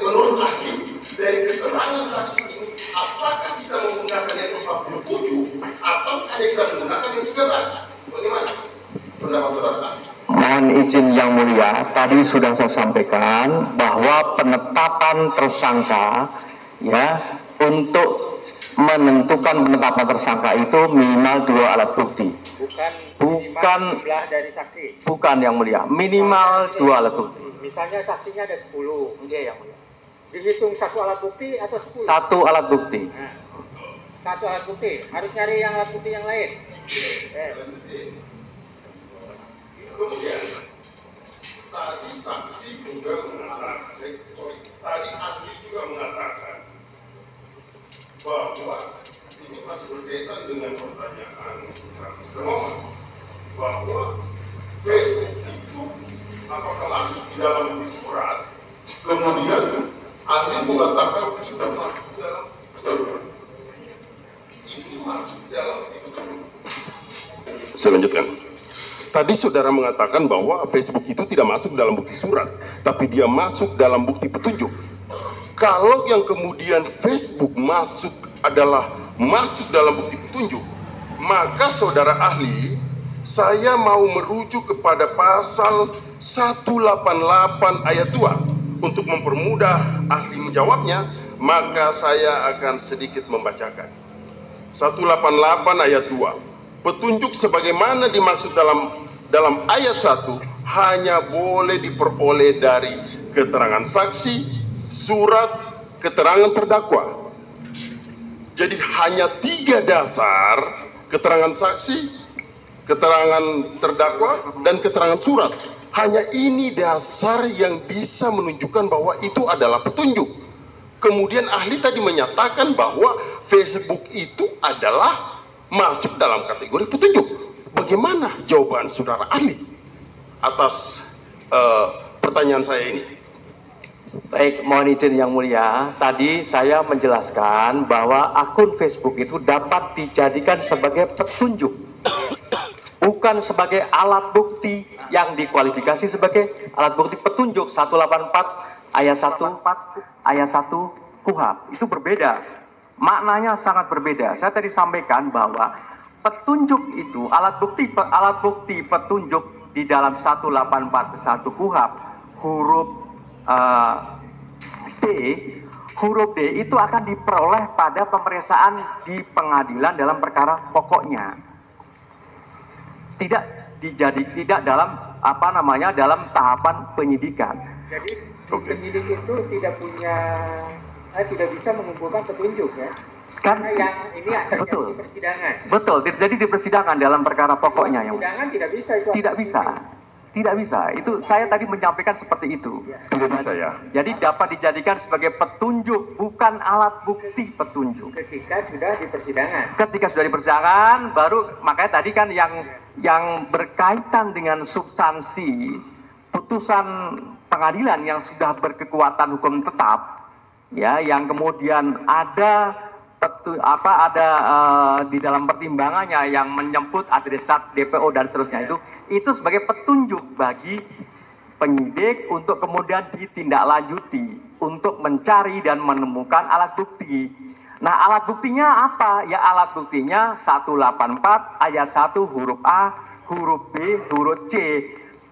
menurut ahli dari keterangan saksi ini, apakah kita menggunakan yang 47 atau ada kita menggunakan yang 13? Bagaimana pendapat saudara ahli? Mohon izin yang mulia, tadi sudah saya sampaikan bahwa penetapan tersangka ya untuk menentukan penetapan tersangka itu minimal 2 alat bukti. Bukan dari saksi. Bukan yang mulia, minimal 2 alat bukti. Misalnya saksinya ada 10. Iya yang mulia. Dihitung 1 alat bukti atau 10? 1 alat bukti. Nah, 1 alat bukti. Harus cari yang alat bukti yang lain. Kemudian tadi saksi juga mengatakan, tadi ahli juga mengatakan bahwa ini masih berkaitan dengan pertanyaan pemohon. Kemudian ahli mengatakan tidak masuk dalam petunjuk. Itu masuk dalam petunjuk. Saya lanjutkan. Tadi saudara mengatakan bahwa Facebook itu tidak masuk dalam bukti surat, tapi dia masuk dalam bukti petunjuk. Kalau yang kemudian Facebook adalah masuk dalam bukti petunjuk, maka saudara ahli, saya mau merujuk kepada pasal 188 ayat 2 untuk mempermudah ahli menjawabnya, maka saya akan sedikit membacakan. 188 ayat 2. Petunjuk sebagaimana dimaksud dalam ayat 1 hanya boleh diperoleh dari keterangan saksi, surat, keterangan terdakwa. Jadi hanya 3 dasar: keterangan saksi, keterangan terdakwa, dan keterangan surat. Hanya ini dasar yang bisa menunjukkan bahwa itu adalah petunjuk. Kemudian ahli tadi menyatakan bahwa Facebook itu adalah masuk dalam kategori petunjuk. Bagaimana jawaban saudara ahli atas pertanyaan saya ini? Baik, mohon izin yang mulia. Tadi saya menjelaskan bahwa akun Facebook itu dapat dijadikan sebagai petunjuk, bukan sebagai alat bukti yang dikualifikasi sebagai alat bukti petunjuk. 184 ayat 1 KUHP itu berbeda. Maknanya sangat berbeda. Saya tadi sampaikan bahwa petunjuk itu alat bukti petunjuk di dalam 1841 KUHP huruf D itu akan diperoleh pada pemeriksaan di pengadilan dalam perkara pokoknya. Tidak dalam dalam tahapan penyidikan. Jadi penyidik itu tidak bisa mengumpulkan petunjuk ya. Kan yang ini akan betul. di persidangan. Betul, jadi di persidangan dalam perkara pokoknya yang persidangan tidak bisa itu. Tidak bisa. Itu saya tadi menyampaikan seperti itu. Tidak bisa ya. Jadi dapat dijadikan sebagai petunjuk, bukan alat bukti petunjuk. Ketika sudah di persidangan. Ketika sudah di persidangan, baru makanya tadi kan yang berkaitan dengan substansi putusan pengadilan yang sudah berkekuatan hukum tetap, ya, yang kemudian ada di dalam pertimbangannya yang menyebut adresat DPO dan seterusnya, itu sebagai petunjuk bagi penyidik untuk kemudian ditindaklanjuti untuk mencari dan menemukan alat bukti. Nah, alat buktinya apa? Ya, alat buktinya 184 ayat 1 huruf A, huruf B, huruf C.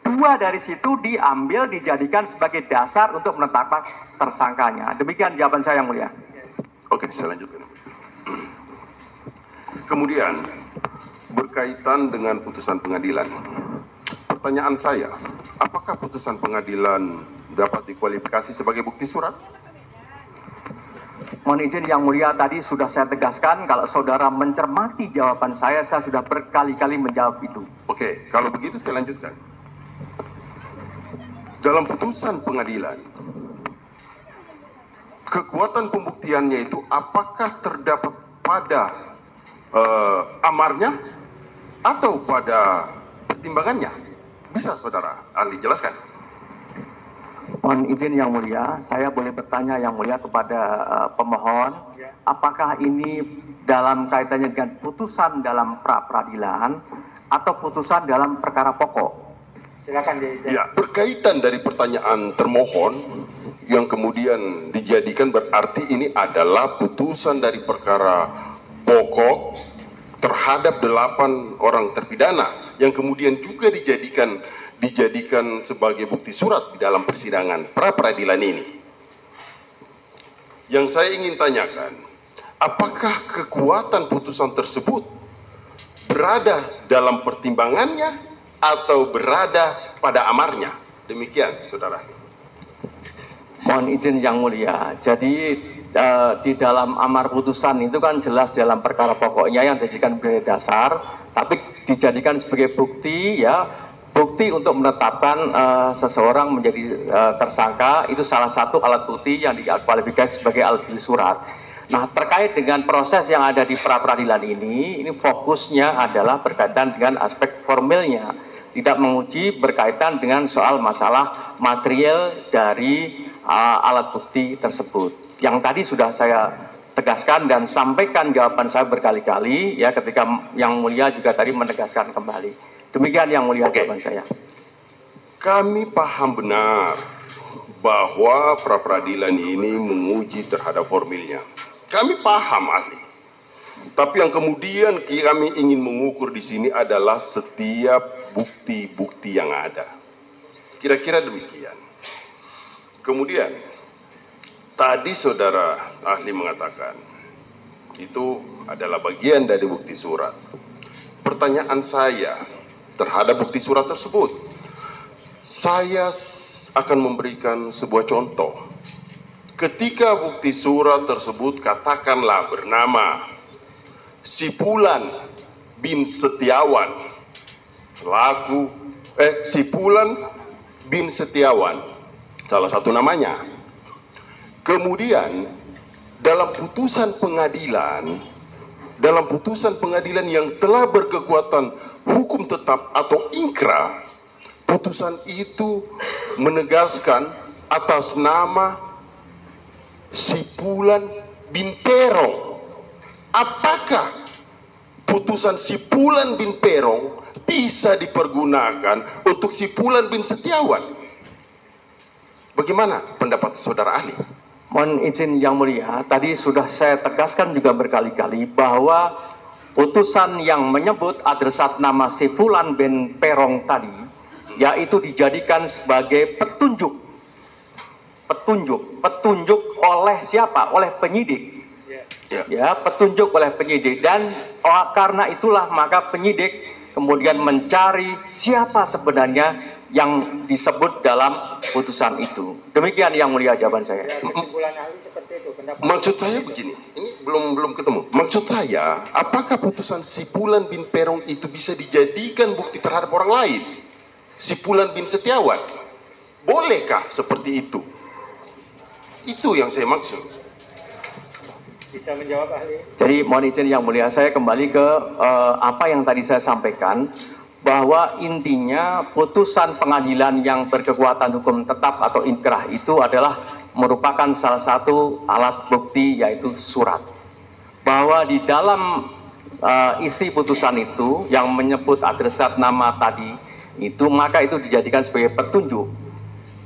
2 dari situ diambil dijadikan sebagai dasar untuk menetapkan tersangkanya. Demikian jawaban saya yang mulia. Oke, saya lanjutkan. Kemudian berkaitan dengan putusan pengadilan. Pertanyaan saya, apakah putusan pengadilan dapat dikualifikasi sebagai bukti surat? Mohon izin yang mulia, tadi sudah saya tegaskan, kalau saudara mencermati jawaban saya sudah berkali-kali menjawab itu. Oke, kalau begitu saya lanjutkan. Dalam putusan pengadilan, kekuatan pembuktiannya itu apakah terdapat pada amarnya atau pada pertimbangannya? Bisa saudara ahli jelaskan? Mohon izin yang mulia, saya boleh bertanya yang mulia kepada pemohon, apakah ini dalam kaitannya dengan putusan dalam pra-peradilan atau putusan dalam perkara pokok? Silakan ya, berkaitan dari pertanyaan termohon yang kemudian dijadikan berarti ini adalah putusan dari perkara pokok terhadap 8 orang terpidana yang kemudian juga dijadikan sebagai bukti surat di dalam persidangan pra-peradilan ini. Yang saya ingin tanyakan, apakah kekuatan putusan tersebut berada dalam pertimbangannya atau berada pada amarnya? Demikian, saudara. Mohon izin yang mulia, jadi di dalam amar putusan itu kan jelas dalam perkara pokoknya yang dijadikan sebagai dasar, tapi dijadikan sebagai bukti, ya, bukti untuk menetapkan seseorang menjadi tersangka, itu salah satu alat bukti yang dikualifikasi sebagai alat bukti surat. Nah, terkait dengan proses yang ada di pra-peradilan ini fokusnya adalah berkaitan dengan aspek formilnya, tidak menguji berkaitan dengan soal masalah material dari alat bukti tersebut. Yang tadi sudah saya tegaskan dan sampaikan jawaban saya berkali-kali ya, ketika Yang Mulia juga tadi menegaskan kembali. Demikian Yang Mulia jawaban saya. Kami paham benar bahwa pra-peradilan ini menguji terhadap formilnya. Kami paham, ahli. Tapi yang kemudian kami ingin mengukur di sini adalah setiap bukti-bukti yang ada. Kira-kira demikian. Kemudian, tadi saudara ahli mengatakan, itu adalah bagian dari bukti surat. Pertanyaan saya terhadap bukti surat tersebut, saya akan memberikan sebuah contoh. Ketika bukti surat tersebut katakanlah bernama Sipulan bin Setiawan selaku Sipulan bin Setiawan, salah satu namanya. Kemudian dalam putusan pengadilan yang telah berkekuatan hukum tetap atau ingkrah, putusan itu menegaskan atas nama Sipulan bin Perong. Apakah putusan Sipulan bin Perong bisa dipergunakan untuk Sipulan bin Setiawan? Bagaimana pendapat saudara ahli? Mohon izin Yang Mulia, tadi sudah saya tegaskan juga berkali-kali bahwa putusan yang menyebut adresat nama Sipulan bin Perong tadi, yaitu dijadikan sebagai petunjuk oleh siapa? Oleh penyidik. Ya, petunjuk oleh penyidik, dan karena itulah maka penyidik kemudian mencari siapa sebenarnya yang disebut dalam putusan itu. Demikian Yang Mulia jawaban saya. Maksud saya begini, ini belum ketemu. Maksud saya, apakah putusan Sipulan bin Perong itu bisa dijadikan bukti terhadap orang lain? Sipulan bin Setiawan, bolehkah seperti itu? Itu yang saya maksud. Bisa menjawab ahli. Jadi mohon izin Yang Mulia, saya kembali ke apa yang tadi saya sampaikan, bahwa intinya putusan pengadilan yang berkekuatan hukum tetap atau inkrah itu adalah merupakan salah satu alat bukti, yaitu surat. Bahwa di dalam isi putusan itu yang menyebut adresat nama tadi itu, maka itu dijadikan sebagai petunjuk.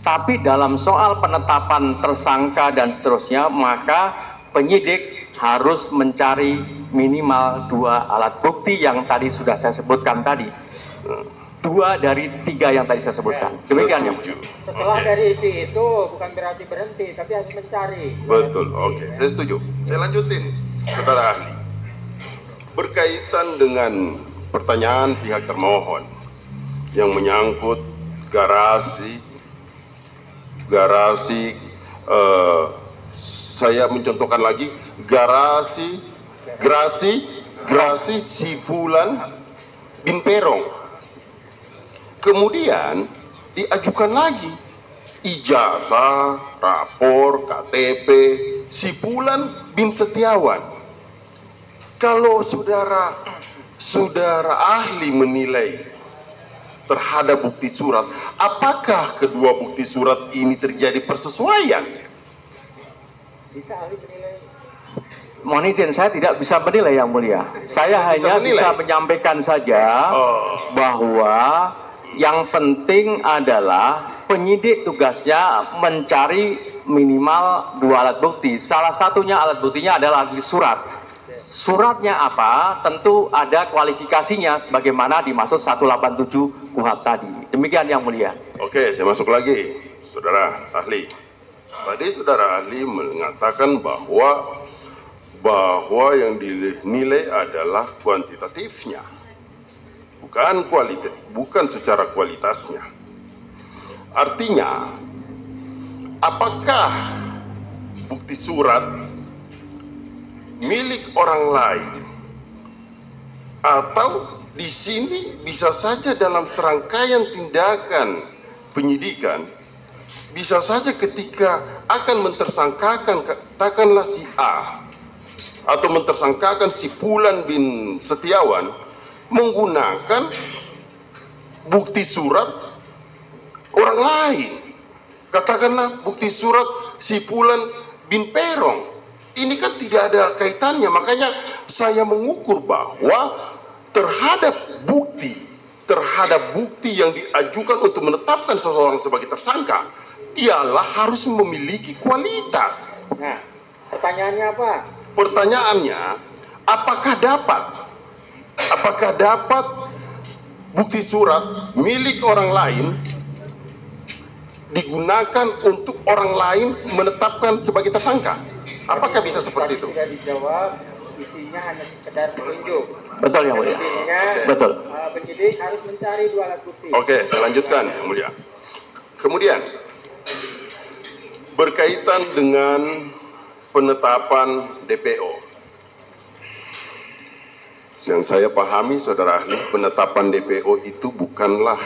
Tapi dalam soal penetapan tersangka dan seterusnya, maka penyidik harus mencari minimal 2 alat bukti yang tadi sudah saya sebutkan tadi. 2 dari 3 yang tadi saya sebutkan. Demikian ya. Setelah dari isi itu bukan berarti berhenti, tapi harus mencari. Betul, oke, saya setuju. Saya lanjutin, saudara ahli. Berkaitan dengan pertanyaan pihak termohon yang menyangkut garasi, saya mencontohkan lagi, gerasi Sipulan bin Perong. Kemudian diajukan lagi ijazah, rapor, KTP Sipulan bin Setiawan. Kalau saudara ahli menilai terhadap bukti surat, apakah kedua bukti surat ini terjadi persesuaian? Bisa ahli menilai. Mohon izin, saya tidak bisa menilai Yang Mulia. Saya hanya bisa menyampaikan saja bahwa yang penting adalah penyidik tugasnya mencari minimal 2 alat bukti. Salah satunya alat buktinya adalah surat. Suratnya apa? Tentu ada kualifikasinya sebagaimana dimaksud 187 KUHP tadi. Demikian Yang Mulia. Oke, saya masuk lagi, saudara ahli. Tadi saudara ahli mengatakan bahwa yang dinilai adalah kuantitatifnya, bukan secara kualitasnya. Artinya, apakah bukti surat milik orang lain, atau di sini bisa saja dalam serangkaian tindakan penyidikan, bisa saja ketika akan mentersangkakan katakanlah si A atau mentersangkakan Sipulan bin Setiawan menggunakan bukti surat orang lain. Katakanlah bukti surat si Fulan bin Perong. Ini kan tidak ada kaitannya. Makanya saya mengukur bahwa terhadap bukti yang diajukan untuk menetapkan seseorang sebagai tersangka, ialah harus memiliki kualitas. Nah, pertanyaannya apa? Pertanyaannya, apakah dapat bukti surat milik orang lain digunakan untuk orang lain menetapkan sebagai tersangka? Apakah bisa seperti itu? Sudah dijawab, isinya hanya sekedar petunjuk. Betul yang mulia. Betul. Penyidik harus mencari 2 alat bukti. Oke, saya lanjutkan yang mulia. Kemudian berkaitan dengan penetapan DPO. Yang saya pahami, saudara ahli, penetapan DPO itu bukanlah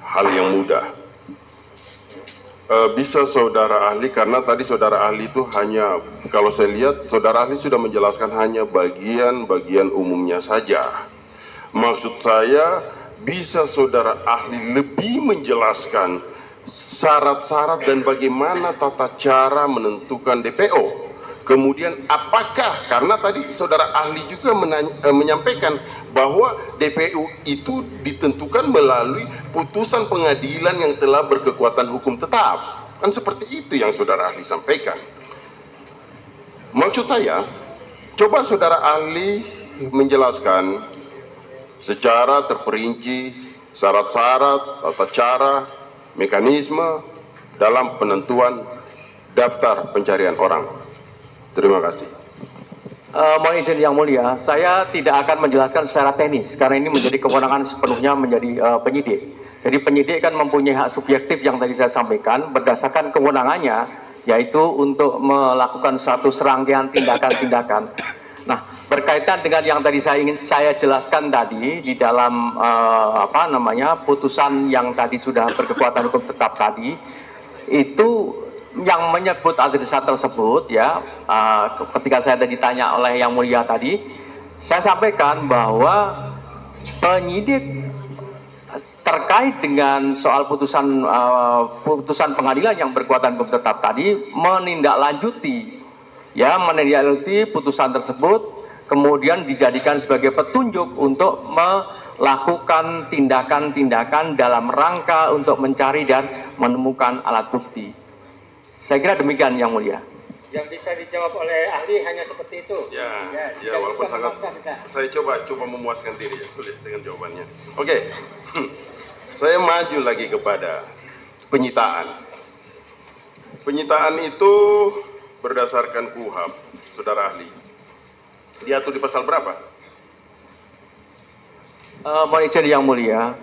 hal yang mudah. Bisa saudara ahli, karena tadi saudara ahli itu hanya, kalau saya lihat saudara ahli sudah menjelaskan hanya bagian-bagian umumnya saja. Maksud saya, bisa saudara ahli lebih menjelaskan syarat-syarat dan bagaimana tata cara menentukan DPO. Kemudian apakah, karena tadi saudara ahli juga menyampaikan bahwa DPO itu ditentukan melalui putusan pengadilan yang telah berkekuatan hukum tetap. Kan seperti itu yang saudara ahli sampaikan. Maksud saya, coba saudara ahli menjelaskan secara terperinci syarat-syarat, tata cara, mekanisme dalam penentuan daftar pencarian orang. Terima kasih. Mohon izin yang mulia, saya tidak akan menjelaskan secara teknis karena ini menjadi kewenangan sepenuhnya menjadi penyidik. Jadi penyidik kan mempunyai hak subjektif yang tadi saya sampaikan berdasarkan kewenangannya, yaitu untuk melakukan satu serangkaian tindakan-tindakan. Nah, berkaitan dengan yang tadi saya jelaskan tadi di dalam putusan yang tadi sudah berkekuatan hukum tetap tadi, itu yang menyebut adresat tersebut ya, ketika saya tadi ditanya oleh yang mulia tadi, saya sampaikan bahwa penyidik terkait dengan soal putusan pengadilan yang berkekuatan hukum tetap tadi menindaklanjuti putusan tersebut, kemudian dijadikan sebagai petunjuk untuk melakukan tindakan-tindakan dalam rangka untuk mencari dan menemukan alat bukti. Saya kira demikian yang mulia. Yang bisa dijawab oleh ahli hanya seperti itu. Ya, walaupun sangat, saya coba memuaskan diri ya, sulit dengan jawabannya. Oke, saya maju lagi kepada penyitaan. Penyitaan itu berdasarkan KUHAP, saudara ahli. Diatur di pasal berapa? Mohon izin yang mulia.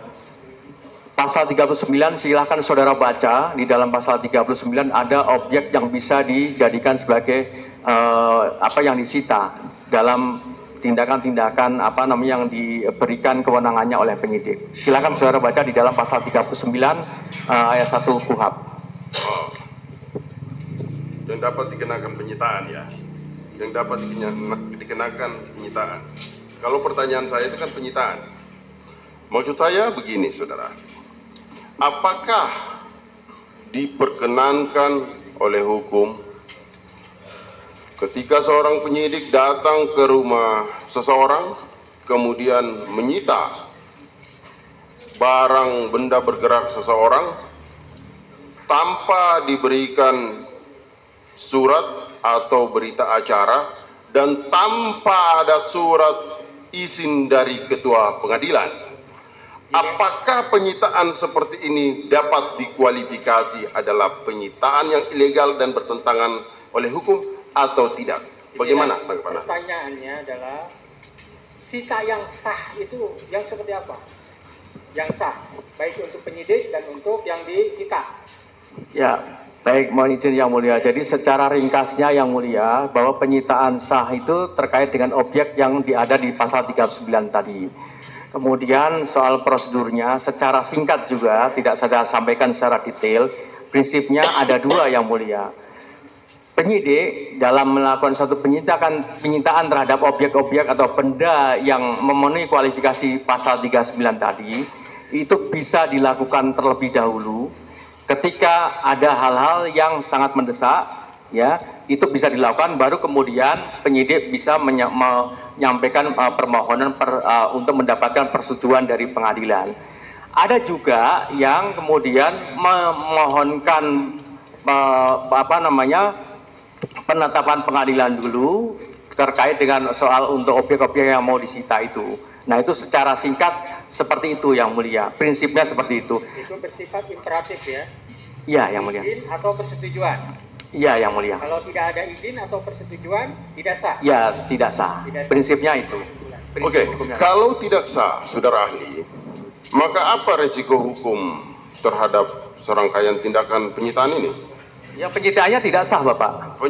Pasal 39 silahkan saudara baca, di dalam pasal 39 ada objek yang bisa dijadikan sebagai yang disita dalam tindakan-tindakan yang diberikan kewenangannya oleh penyidik. Silahkan saudara baca di dalam pasal 39 ayat 1 KUHAP. Yang dapat dikenakan penyitaan ya. Yang dapat dikenakan penyitaan. Kalau pertanyaan saya itu kan penyitaan. Maksud saya begini saudara. Apakah diperkenankan oleh hukum ketika seorang penyidik datang ke rumah seseorang kemudian menyita barang benda bergerak seseorang tanpa diberikan surat atau berita acara dan tanpa ada surat izin dari ketua pengadilan? Apakah penyitaan seperti ini dapat dikualifikasi adalah penyitaan yang ilegal dan bertentangan oleh hukum atau tidak? Bagaimana tanggapan Anda? Pertanyaannya adalah sita yang sah itu yang seperti apa? Yang sah, baik untuk penyidik dan untuk yang disita. Ya, baik, mohon izin yang mulia. Jadi secara ringkasnya yang mulia, bahwa penyitaan sah itu terkait dengan objek yang ada di pasal 39 tadi. Kemudian soal prosedurnya secara singkat juga tidak saya sampaikan secara detail. Prinsipnya ada 2 yang mulia. Penyidik dalam melakukan suatu penyitaan terhadap objek-objek atau benda yang memenuhi kualifikasi pasal 39 tadi, itu bisa dilakukan terlebih dahulu ketika ada hal-hal yang sangat mendesak, ya itu bisa dilakukan, baru kemudian penyidik bisa menyampaikan permohonan untuk mendapatkan persetujuan dari pengadilan. Ada juga yang kemudian memohonkan penetapan pengadilan dulu terkait dengan soal untuk objek-objek yang mau disita itu. Nah itu secara singkat seperti itu Yang Mulia, prinsipnya seperti itu. Itu bersifat imperatif ya? Iya Yang Mulia. Izin atau persetujuan? Iya Yang Mulia. Kalau tidak ada izin atau persetujuan tidak sah? Ya tidak sah, prinsipnya itu. Oke, kalau tidak sah, saudara ahli, maka apa resiko hukum terhadap serangkaian tindakan penyitaan ini? Ya penyitaannya tidak sah Bapak.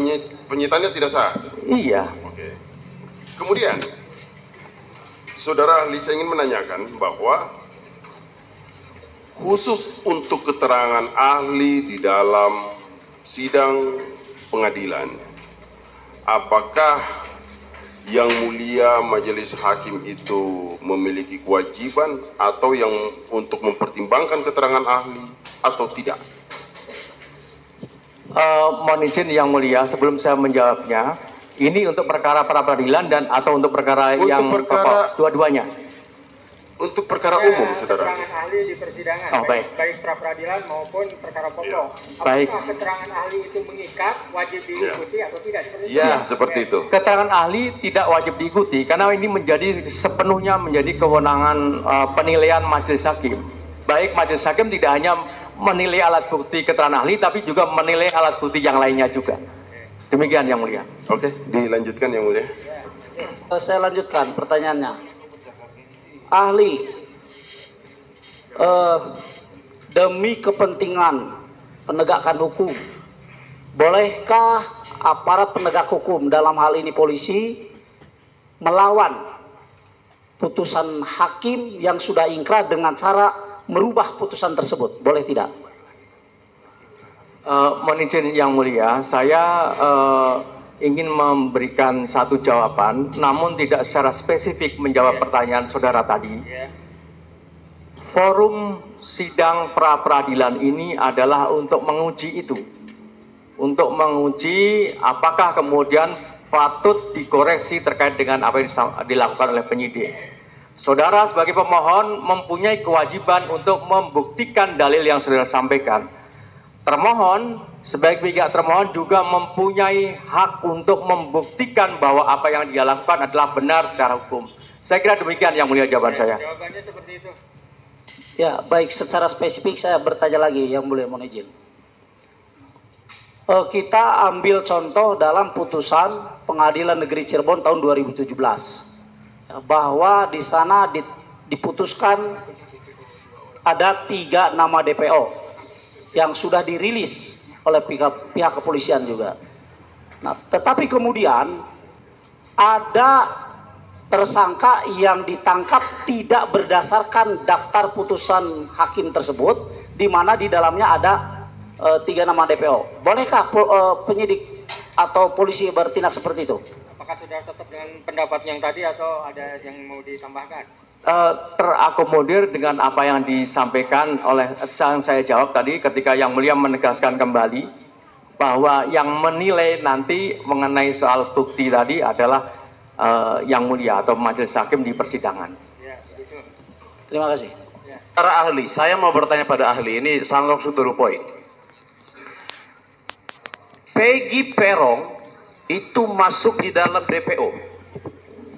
Penyitaannya tidak sah? Iya. Oke. Kemudian, saudara ahli, saya ingin menanyakan bahwa khusus untuk keterangan ahli di dalam sidang pengadilan, apakah Yang Mulia Majelis Hakim itu memiliki kewajiban atau yang untuk mempertimbangkan keterangan ahli atau tidak? Mohon izin Yang Mulia, sebelum saya menjawabnya, ini untuk perkara pra peradilan dan atau untuk perkara yang pokok, dua-duanya? Untuk perkara umum, saudara. Keterangan ahli di persidangan, Oh, baik. baik pra peradilan maupun perkara pokok. Baik. Apakah keterangan ahli itu mengikat, wajib diikuti atau tidak? Ya, seperti itu. Keterangan ahli tidak wajib diikuti karena ini sepenuhnya menjadi kewenangan penilaian majelis hakim. Baik majelis hakim tidak hanya menilai alat bukti keterangan ahli, tapi juga menilai alat bukti yang lainnya juga. Demikian Yang Mulia. Oke, dilanjutkan Yang Mulia. Saya lanjutkan pertanyaannya. Ahli, demi kepentingan penegakan hukum, bolehkah aparat penegak hukum, dalam hal ini polisi, melawan putusan hakim yang sudah ingkrah dengan cara merubah putusan tersebut? Boleh tidak? Mohon izin Yang Mulia, saya ingin memberikan satu jawaban, namun tidak secara spesifik menjawab pertanyaan saudara tadi. Forum sidang pra peradilan ini adalah untuk menguji itu, untuk menguji apakah kemudian patut dikoreksi terkait dengan apa yang dilakukan oleh penyidik. Saudara sebagai pemohon mempunyai kewajiban untuk membuktikan dalil yang saudara sampaikan. Termohon sebagai pihak termohon juga mempunyai hak untuk membuktikan bahwa apa yang dia lakukan adalah benar secara hukum. Saya kira demikian Yang Mulia jawaban saya. Jawabannya seperti itu. Ya, baik, secara spesifik saya bertanya lagi Yang Mulia, mohon izin. Kita ambil contoh dalam putusan Pengadilan Negeri Cirebon tahun 2017 bahwa di sana diputuskan ada 3 nama DPO yang sudah dirilis oleh pihak kepolisian juga. Nah, tetapi kemudian ada tersangka yang ditangkap tidak berdasarkan daftar putusan hakim tersebut, di mana di dalamnya ada 3 nama DPO. Bolehkah penyidik atau polisi bertindak seperti itu? Apakah sudah tetap dengan pendapat yang tadi atau ada yang mau ditambahkan? Terakomodir dengan apa yang disampaikan oleh yang saya jawab tadi ketika Yang Mulia menegaskan kembali bahwa yang menilai nanti mengenai soal bukti tadi adalah Yang Mulia atau majelis hakim di persidangan. Terima kasih. Para ahli, saya mau bertanya pada ahli ini langsung to the point. Peggy Perong itu masuk di dalam DPO.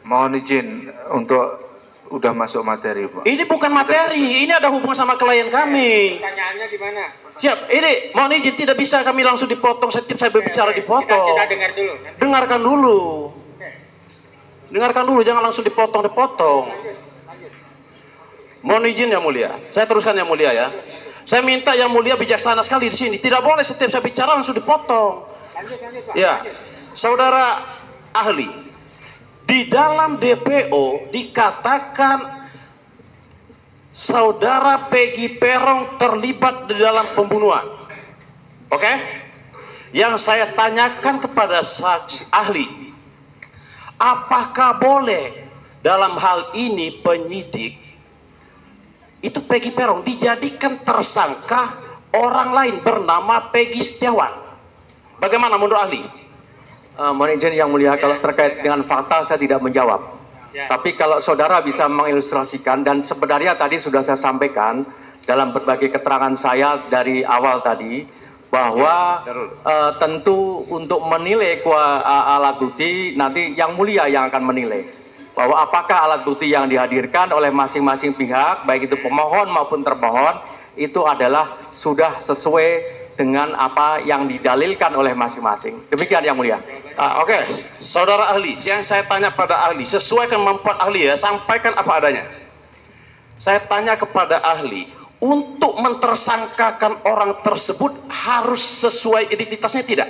Mohon izin untuk udah masuk materi, Pak. Ini bukan materi, ini ada hubungan sama klien kami. Pertanyaannya di mana? Siap, ini mohon izin tidak bisa kami langsung dipotong setiap saya berbicara dipotong. Kita dengar dulu. Dengarkan dulu. Dengarkan dulu, jangan langsung dipotong-dipotong. Mohon izin Yang Mulia, saya teruskan Yang Mulia ya. Saya minta Yang Mulia bijaksana sekali di sini. Tidak boleh setiap saya bicara langsung dipotong. Ya, saudara ahli, di dalam DPO dikatakan saudara Peggy Perong terlibat di dalam pembunuhan. Oke? Yang saya tanyakan kepada saksi ahli, apakah boleh dalam hal ini penyidik itu Peggy Peron dijadikan tersangka orang lain bernama Peggy Setiawan. Bagaimana menurut ahli? Mohon izin yang mulia, kalau terkait dengan fakta saya tidak menjawab. Tapi kalau saudara bisa mengilustrasikan, dan sebenarnya tadi sudah saya sampaikan dalam berbagai keterangan saya dari awal tadi, bahwa tentu untuk menilai alat bukti nanti yang mulia yang akan menilai. Bahwa apakah alat bukti yang dihadirkan oleh masing-masing pihak, baik itu pemohon maupun termohon, itu adalah sudah sesuai dengan apa yang didalilkan oleh masing-masing. Demikian yang mulia. Oke, saudara ahli, yang saya tanya pada ahli, sesuai kemampuan ahli ya, sampaikan apa adanya. Saya tanya kepada ahli, untuk mentersangkakan orang tersebut harus sesuai identitasnya tidak?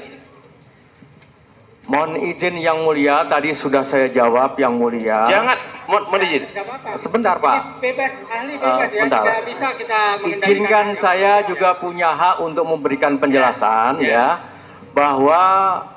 Mohon izin yang mulia, tadi sudah saya jawab yang mulia. Jangan, mohon izin. Sebentar Pak. Bebas, ahli bebas sebentar. Ya, tidak bisa kita Izinkan saya juga punya hak untuk memberikan penjelasan ya, bahwa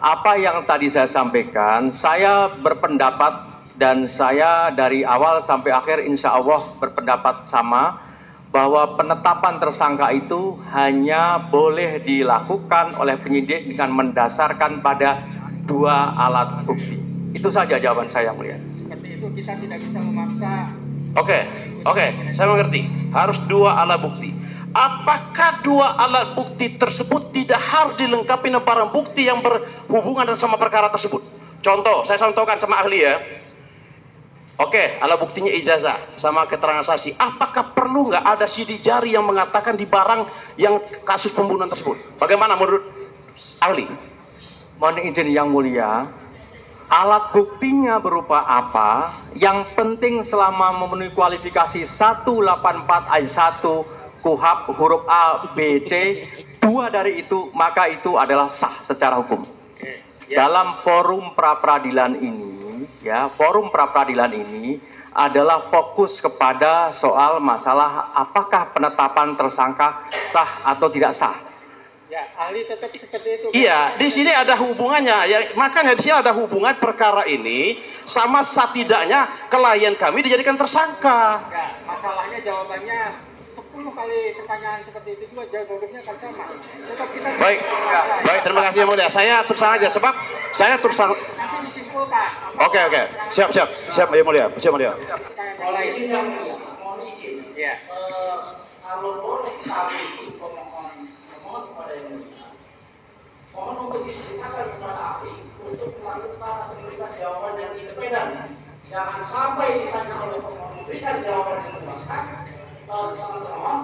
apa yang tadi saya sampaikan, saya berpendapat dan saya dari awal sampai akhir insya Allah berpendapat sama, bahwa penetapan tersangka itu hanya boleh dilakukan oleh penyidik dengan mendasarkan pada 2 alat bukti. Itu saja jawaban saya yang mulia. Seperti itu kita tidak bisa memaksa. Oke, saya mengerti. Harus 2 alat bukti. Apakah 2 alat bukti tersebut tidak harus dilengkapi dengan barang bukti yang berhubungan sama perkara tersebut? Contoh, saya contohkan sama ahli ya. Oke, alat buktinya ijazah sama keterangan saksi. Apakah perlu nggak ada sidik jari yang mengatakan di barang yang kasus pembunuhan tersebut? Bagaimana menurut ahli? Mohon izin yang mulia, alat buktinya berupa apa? Yang penting selama memenuhi kualifikasi 184 ayat 1 KUHP huruf A, B, C, 2 dari itu, maka itu adalah sah secara hukum. Dalam forum pra-peradilan ini, ya, forum pra-peradilan ini adalah fokus kepada soal masalah apakah penetapan tersangka sah atau tidak sah. Ya, ahli tetap seperti itu. Iya, di sini ada hubungannya. Ya, makanya di sini ada hubungan perkara ini sama tidaknya klien kami dijadikan tersangka. Ya, masalahnya jawabannya 10 kali pertanyaan seperti itu juga jawabannya kan sama. Tetap kita Baik, terima kasih yang mulia. Saya terus saja sebab saya terus. nanti disimpulkan. Oke, siap yang mulia, siap mulia. Kalau izin, mohon izin. Ya. Kalau boleh kami mohon kepada yang mulia, mohon untuk diceritakan kepada ahli untuk melakukan atau memberikan jawaban yang independen. Jangan sampai ditanya oleh pemohon memberikan jawaban yang memuaskan, sama termohon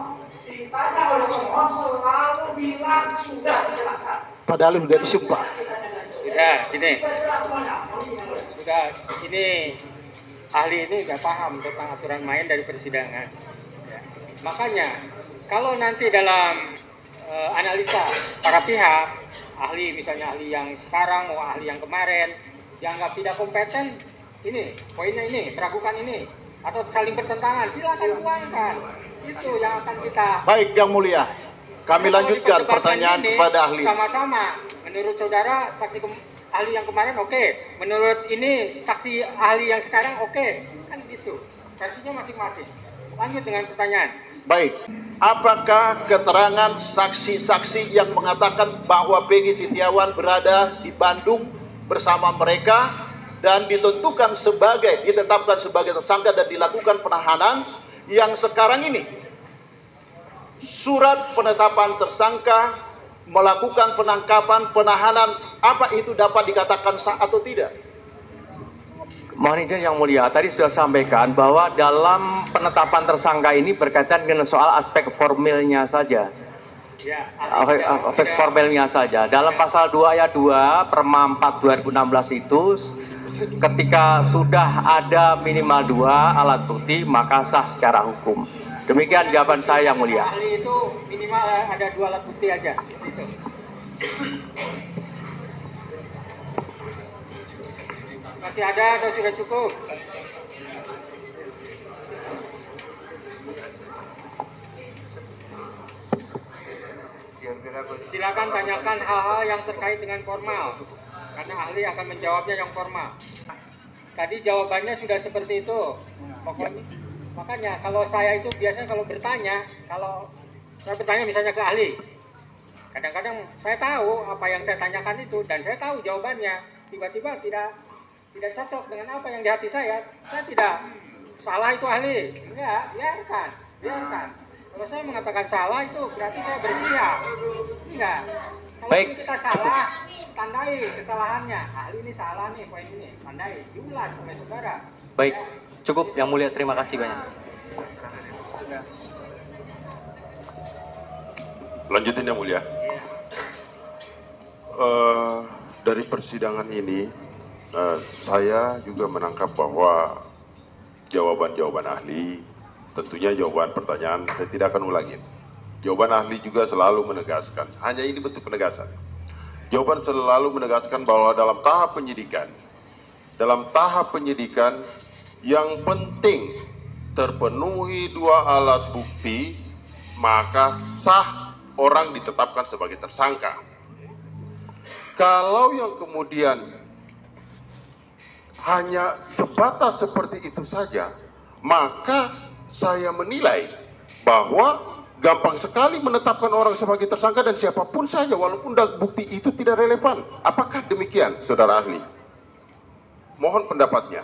ditanya oleh pemohon selalu bilang sudah dijelaskan. Padahal sudah disumpah. Sudah, gini. Sudah, ini ahli ini nggak paham tentang aturan main dari persidangan. Ya. Makanya kalau nanti dalam analisa para pihak, ahli misalnya ahli yang sekarang mau ahli yang kemarin dianggap tidak kompeten, ini poinnya ini, peragukan ini atau saling bertentangan, silakan tuangkan. Itu yang akan kita. Baik yang mulia, kami lanjutkan pertanyaan kepada ahli. Sama-sama, menurut saudara saksi ahli yang kemarin oke, menurut ini saksi ahli yang sekarang oke, kan gitu. Versinya masing-masing. Lanjut dengan pertanyaan. Baik, apakah keterangan saksi-saksi yang mengatakan bahwa Peggy Setiawan berada di Bandung bersama mereka dan ditetapkan sebagai tersangka dan dilakukan penahanan yang sekarang ini surat penetapan tersangka melakukan penangkapan penahanan, apa itu dapat dikatakan sah atau tidak? Mohon izin yang mulia, tadi sudah sampaikan bahwa dalam penetapan tersangka ini berkaitan dengan soal aspek formilnya saja. Ya, aspek formilnya saja. Dalam pasal 2 ayat 2 Perma 4 2016 itu ketika sudah ada minimal 2 alat bukti maka sah secara hukum. Demikian jawaban saya yang mulia. Ahli itu minimal ada 2 alat bukti aja. Gitu. Masih ada atau sudah cukup? Silakan tanyakan hal-hal yang terkait dengan formal, karena ahli akan menjawabnya yang formal. Tadi jawabannya sudah seperti itu, pokoknya. Makanya kalau saya itu biasanya kalau saya bertanya misalnya ke ahli, kadang-kadang saya tahu apa yang saya tanyakan itu dan saya tahu jawabannya. Tiba-tiba tidak cocok dengan apa yang di hati saya tidak salah itu ahli. Enggak, biarkan. Kalau saya mengatakan salah itu berarti saya berpihak. Enggak. Kalau Baik, kita salah, tandai kesalahannya. Ahli ini salah nih, poin ini, tandai, diulas oleh saudara. Baik, cukup Yang Mulia, terima kasih banyak. Lanjutin Yang Mulia. Dari persidangan ini, saya juga menangkap bahwa jawaban-jawaban ahli, tentunya jawaban pertanyaan saya tidak akan ulangi. Jawaban ahli juga selalu menegaskan, hanya ini bentuk penegasan. Jawaban selalu menegaskan bahwa dalam tahap penyidikan yang penting terpenuhi dua alat bukti, maka sah orang ditetapkan sebagai tersangka. Kalau yang kemudian hanya sebatas seperti itu saja, maka saya menilai bahwa gampang sekali menetapkan orang sebagai tersangka dan siapapun saja walaupun bukti itu tidak relevan. Apakah demikian, saudara ahli? Mohon pendapatnya.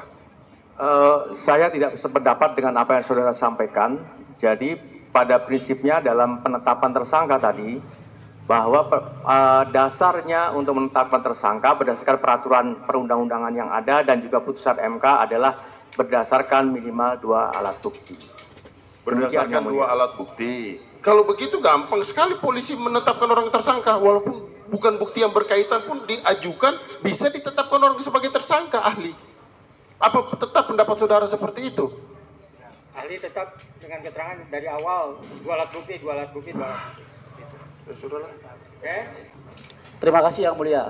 Saya tidak sependapat dengan apa yang saudara sampaikan. Jadi pada prinsipnya dalam penetapan tersangka tadi, bahwa dasarnya untuk menetapkan tersangka berdasarkan peraturan perundang-undangan yang ada dan juga putusan MK adalah berdasarkan minimal 2 alat bukti. Berdasarkan 2 alat bukti. Kalau begitu gampang sekali polisi menetapkan orang tersangka, walaupun bukan bukti yang berkaitan pun diajukan, bisa ditetapkan orang sebagai tersangka, ahli. Apa tetap pendapat saudara seperti itu? Ahli tetap dengan keterangan dari awal 2 alat bukti. Ya, sudahlah. Terima kasih Yang Mulia.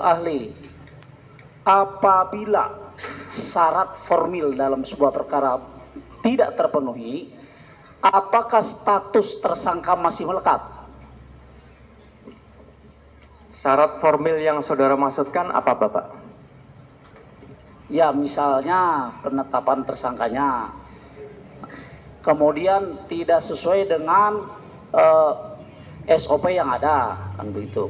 Ahli, apabila syarat formil dalam sebuah perkara tidak terpenuhi, apakah status tersangka masih melekat? Syarat formil yang saudara maksudkan apa, Bapak? Ya, misalnya penetapan tersangkanya kemudian tidak sesuai dengan SOP yang ada, kan begitu.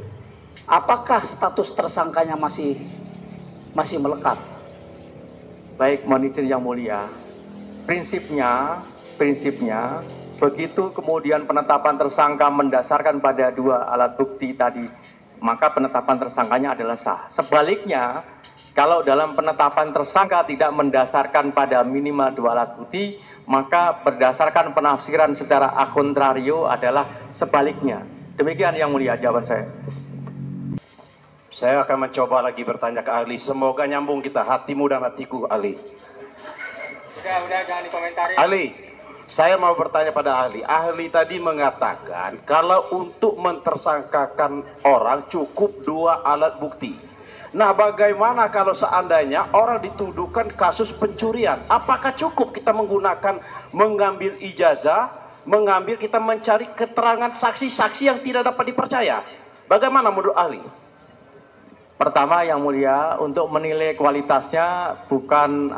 Apakah status tersangkanya masih melekat? Baik, mohon izin Yang Mulia. Prinsipnya begitu kemudian penetapan tersangka mendasarkan pada 2 alat bukti tadi, maka penetapan tersangkanya adalah sah. Sebaliknya, kalau dalam penetapan tersangka tidak mendasarkan pada minimal 2 alat bukti, maka berdasarkan penafsiran secara a contrario adalah sebaliknya. Demikian Yang Mulia jawaban saya. Saya akan mencoba lagi bertanya ke ahli. Semoga nyambung kita, hatimu dan hatiku, ahli. Udah jangan dikomentari. Ahli, saya mau bertanya pada ahli. Ahli tadi mengatakan kalau untuk mentersangkakan orang cukup 2 alat bukti. Nah, bagaimana kalau seandainya orang dituduhkan kasus pencurian? Apakah cukup kita mengambil ijazah, kita mencari keterangan saksi-saksi yang tidak dapat dipercaya? Bagaimana menurut ahli? Pertama Yang Mulia, untuk menilai kualitasnya bukan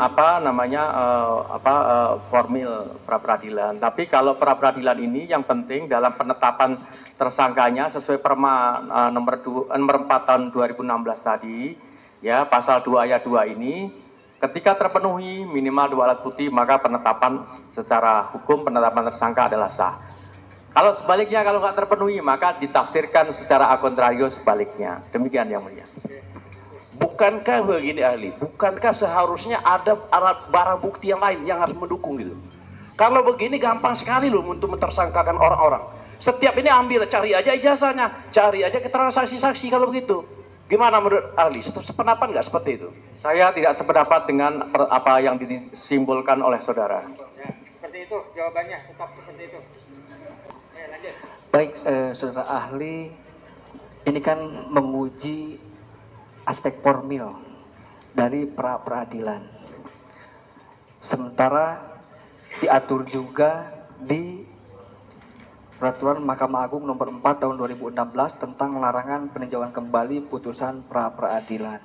formil pra-peradilan, tapi kalau pra-peradilan ini yang penting dalam penetapan tersangkanya sesuai Perma nomor 4 tahun 2016 tadi, ya, pasal 2 ayat 2 ini, ketika terpenuhi minimal 2 alat bukti, maka penetapan secara hukum penetapan tersangka adalah sah. Kalau sebaliknya, kalau nggak terpenuhi, maka ditafsirkan secara a contrario sebaliknya. Demikian Yang Mulia. Bukankah begini ahli, bukankah seharusnya ada alat barang bukti yang lain yang harus mendukung gitu? Kalau begini gampang sekali loh untuk mentersangkakan orang-orang. Setiap ini cari aja ijazahnya, cari aja keterangan saksi-saksi kalau begitu. Gimana menurut ahli? Sependapat nggak seperti itu? Saya tidak sependapat dengan apa yang disimpulkan oleh saudara. Ya, seperti itu jawabannya, tetap seperti itu. Lanjut. Baik, saudara ahli, ini kan menguji aspek formil dari pra-peradilan. Sementara diatur juga di Peraturan Mahkamah Agung nomor 4 tahun 2016 tentang larangan peninjauan kembali putusan pra-peradilan.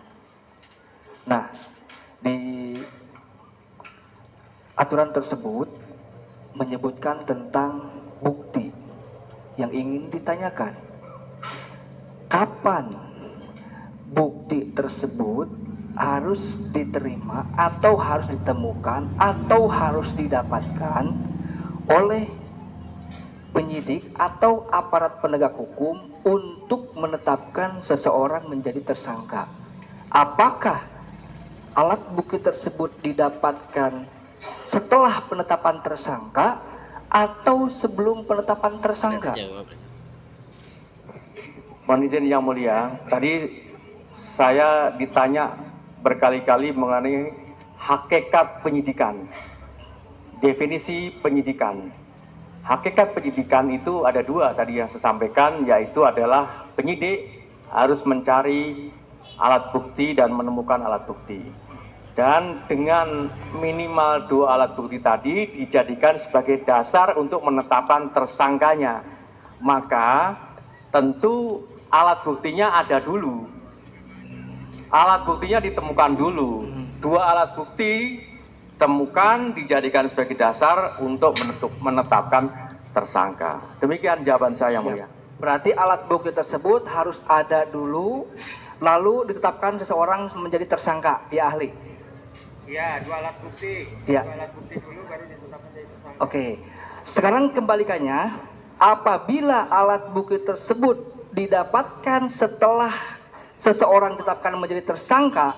Nah, di aturan tersebut menyebutkan tentang bukti yang ingin ditanyakan. Kapan bukti tersebut harus diterima atau harus ditemukan atau harus didapatkan oleh penyidik atau aparat penegak hukum untuk menetapkan seseorang menjadi tersangka? Apakah alat bukti tersebut didapatkan setelah penetapan tersangka atau sebelum penetapan tersangka? Mohon izin yang mulia, tadi saya ditanya berkali-kali mengenai hakikat penyidikan, definisi penyidikan. Hakikat penyidikan itu ada dua tadi yang saya sampaikan, yaitu adalah penyidik harus mencari alat bukti dan menemukan alat bukti. Dan dengan minimal 2 alat bukti tadi dijadikan sebagai dasar untuk menetapkan tersangkanya. Maka tentu alat buktinya ada dulu. Alat buktinya ditemukan dulu. 2 alat bukti temukan dijadikan sebagai dasar untuk menetapkan tersangka. Demikian jawaban saya, Mulia. Berarti alat bukti tersebut harus ada dulu, lalu ditetapkan seseorang menjadi tersangka, ya ahli? Iya, 2 alat bukti. Ya. 2 alat bukti dulu baru ditetapkan jadi tersangka. Oke, sekarang kembalikannya, apabila alat bukti tersebut didapatkan setelah seseorang ditetapkan menjadi tersangka,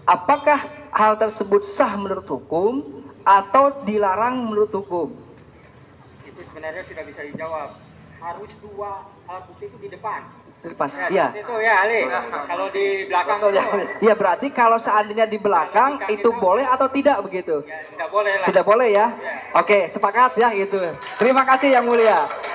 apakah hal tersebut sah menurut hukum atau dilarang menurut hukum? Itu sebenarnya sudah bisa dijawab. Harus 2 alat bukti itu di depan. Di depan, Ya. ya. Itu ya, Ali. Kalau di belakang itu Ya berarti kalau seandainya di belakang itu boleh atau tidak begitu? tidak boleh lah. Tidak boleh ya? Oke, sepakat ya itu. Terima kasih yang mulia.